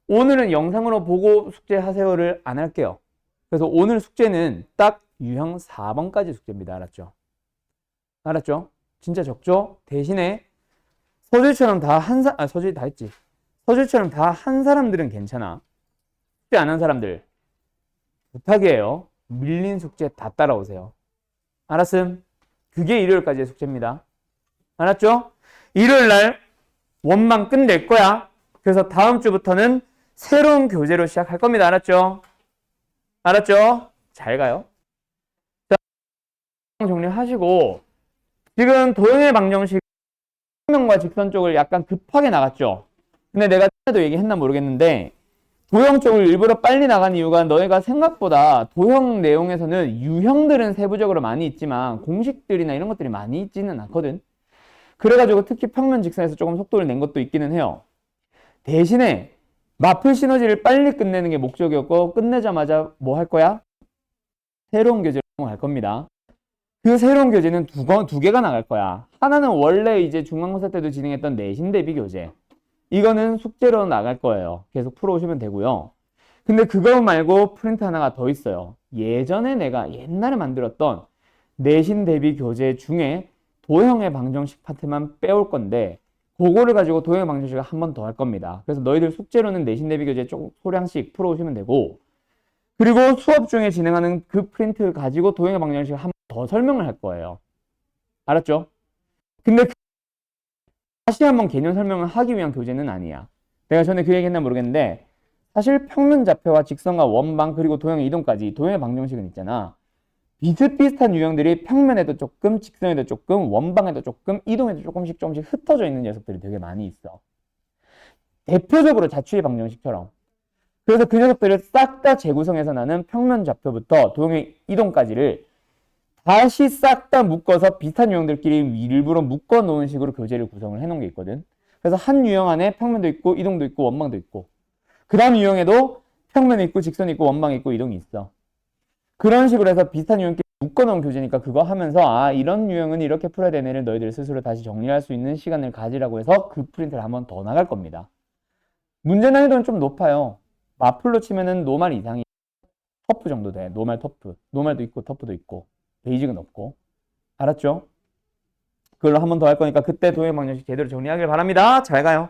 오늘은 영상으로 보고 숙제하세요를 안 할게요. 그래서 오늘 숙제는 딱 유형 4번까지 숙제입니다. 알았죠? 알았죠? 진짜 적죠? 대신에 서술처럼 다 서술 다 했지. 서술처럼 다 한 사람들은 괜찮아. 숙제 안 한 사람들 부탁이에요. 밀린 숙제 다 따라오세요. 알았음? 그게 일요일까지의 숙제입니다. 알았죠? 일요일 날 원망 끝낼 거야. 그래서 다음 주부터는 새로운 교재로 시작할 겁니다. 알았죠? 알았죠? 잘 가요. 자, 정리하시고 지금 도형의 방정식 평면과 직선 쪽을 약간 급하게 나갔죠? 근데 내가 전에도 얘기했나 모르겠는데 도형 쪽을 일부러 빨리 나간 이유가 너희가 생각보다 도형 내용에서는 유형들은 세부적으로 많이 있지만 공식들이나 이런 것들이 많이 있지는 않거든. 그래가지고 특히 평면 직선에서 조금 속도를 낸 것도 있기는 해요. 대신에 마플 시너지를 빨리 끝내는 게 목적이었고 끝내자마자 뭐 할 거야? 새로운 교재로 갈 겁니다. 그 새로운 교재는 두 개가 나갈 거야. 하나는 원래 이제 중간고사 때도 진행했던 내신 대비 교재. 이거는 숙제로 나갈 거예요. 계속 풀어오시면 되고요. 근데 그거 말고 프린트 하나가 더 있어요. 예전에 내가 옛날에 만들었던 내신 대비 교재 중에 도형의 방정식 파트만 빼올 건데 그거를 가지고 도형의 방정식을 한 번 더 할 겁니다. 그래서 너희들 숙제로는 내신 대비 교재 조금 소량씩 풀어오시면 되고 그리고 수업 중에 진행하는 그 프린트를 가지고 도형의 방정식을 한 번 더 설명을 할 거예요. 알았죠? 근데 다시 한번 개념 설명을 하기 위한 교재는 아니야. 내가 전에 그 얘기했나 모르겠는데 사실 평면 좌표와 직선과 원방 그리고 도형의 이동까지 도형의 방정식은 있잖아. 비슷비슷한 유형들이 평면에도 조금, 직선에도 조금, 원방에도 조금, 이동에도 조금씩 흩어져 있는 녀석들이 되게 많이 있어. 대표적으로 자취의 방정식처럼. 그래서 그 녀석들을 싹 다 재구성해서 나는 평면 좌표부터 도형의 이동까지를 다시 싹 다 묶어서 비슷한 유형들끼리 일부러 묶어 놓은 식으로 교재를 구성을 해 놓은 게 있거든. 그래서 한 유형 안에 평면도 있고 이동도 있고 원방도 있고 그 다음 유형에도 평면이 있고 직선이 있고 원방이 있고 이동이 있어. 그런 식으로 해서 비슷한 유형끼리 묶어 놓은 교재니까 그거 하면서 아 이런 유형은 이렇게 풀어야 되네를 너희들 스스로 다시 정리할 수 있는 시간을 가지라고 해서 그 프린트를 한 번 더 나갈 겁니다. 문제 난이도는 좀 높아요. 마플로 치면은 노말 이상이 터프 정도 돼. 노말 터프. 노말도 있고 터프도 있고 베이직은 없고. 알았죠? 그걸로 한 번 더 할 거니까 그때 도형 방정식 제대로 정리하길 바랍니다. 잘 가요.